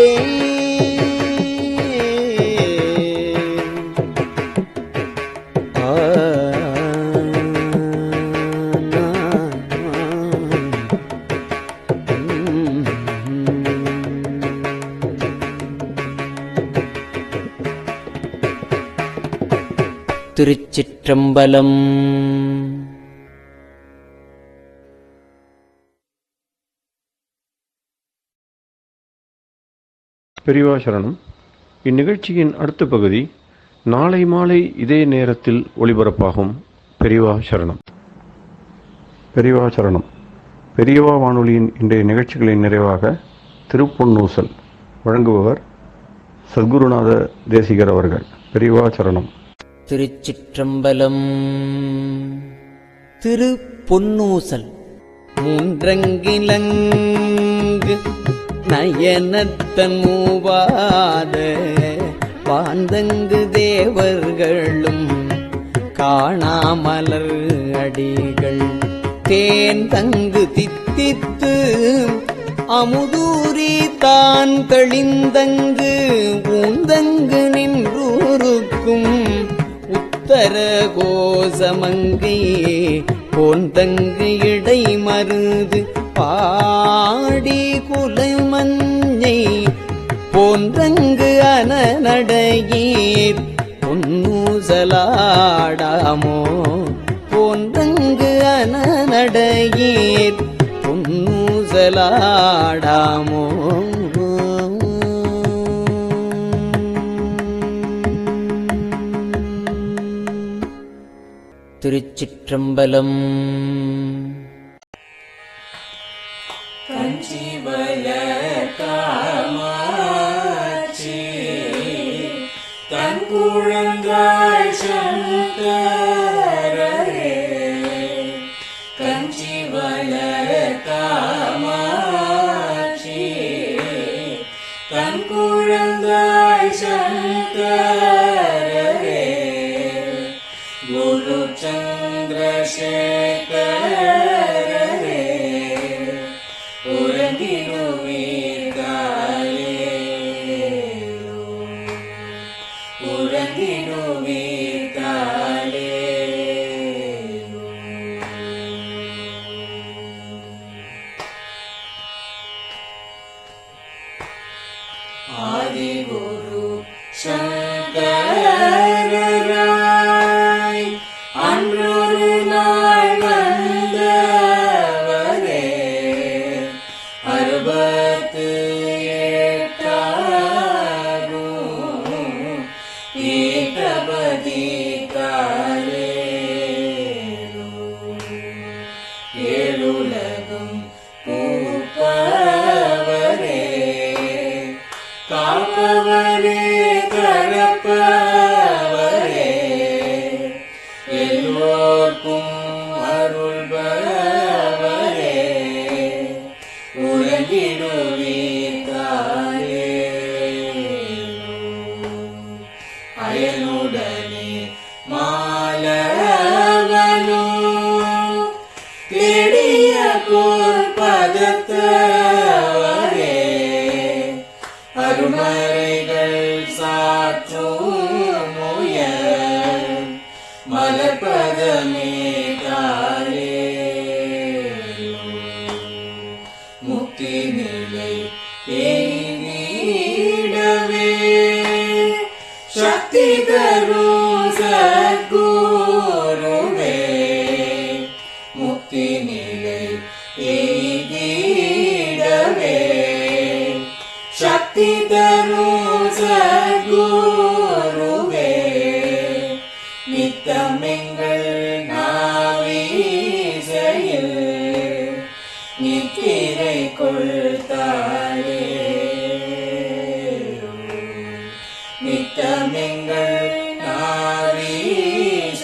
திருச்சிற்றம்பலம். பெரியவா சரணம். இந்நிகழ்ச்சியின் அடுத்த பகுதி நாளை மாலை இதே நேரத்தில் ஒளிபரப்பாகும். பெரியவா சரணம். பெரியவா சரணம். பெரியவா வானொலியின் இன்றைய நிகழ்ச்சிகளின் நிறைவாக திருப்பொன்னூசல் வழங்குபவர் சத்குருநாத தேசிகர் அவர்கள். பெரியவா சரணம். திருச்சிற்றம்பலம். திருப்பொன்னூசல். மூன்றங்கிலங்கு நயனத்தன் மூவாத வாந்தங்கு தேவர்களும் காணாமலர் அடிகள் தேன் தங்கு தித்தித்து அமுதூரி தான் தெளிந்தங்கு ஊந்தங்கு நின்றூருக்கும் உத்தர கோசமங்கை போந்தங்கு இடை மருது பாடி குலமஞ்சை போன்றங்கு அனநடையீர் பொன்னூசலாடாமோ போன்றங்கு அனநடையீர் பொன்னூசலாடாமோ திருச்சிற்றம்பலம். காமாட்சி தன் குழந்தாய் சங்கரரே கஞ்சிவல காமாட்சி தன் குழந்தாய் சங்கரரே குரு சந்திரசேகரரே ஆதிகுரு சங்கரராய் அன்றொரு நாள் வந்தவரே அறுபத்து எட்டாகும் ஈட்டபதி காலே ஏழுலகும் பூப்பவரே காப்பவரே கரப்பவரே எல்லோர்க்கும் அருள்பவரே உலகிடுவீர்காலே அயனுடனே மாலவனோ தேடிய பொற்பதத்தவரே அருமறைகள் சாற்றும் முயல் மலர்பதமே காலே முக்தி நிலை எய்திடவே சக்தி தரும் சத்குருவே முக்தி நிலை எய்திடவே சக்தி தரும் சத்குருவே நித்தமெங்கள் நாவீசையில் நித்திரை கொள்தாயே நித்தமெங்கள் நாவீசையில்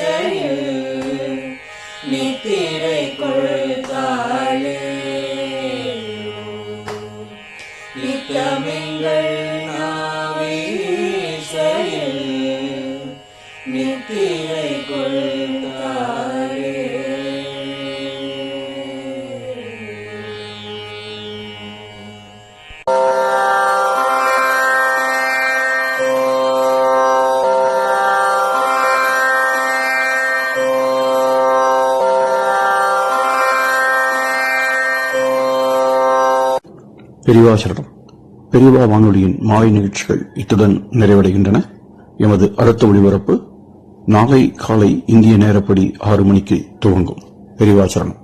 திரை கொள்தாரே. பெரியவா சரணம். பெரியவா வானொலியின் மாலை நிகழ்ச்சிகள் இத்துடன் நிறைவடைகின்றன. எமது அடுத்த ஒளிபரப்பு நாளை காலை இந்திய நேரப்படி 6 மணிக்கு துவங்கும். பெரியவா சரணம்.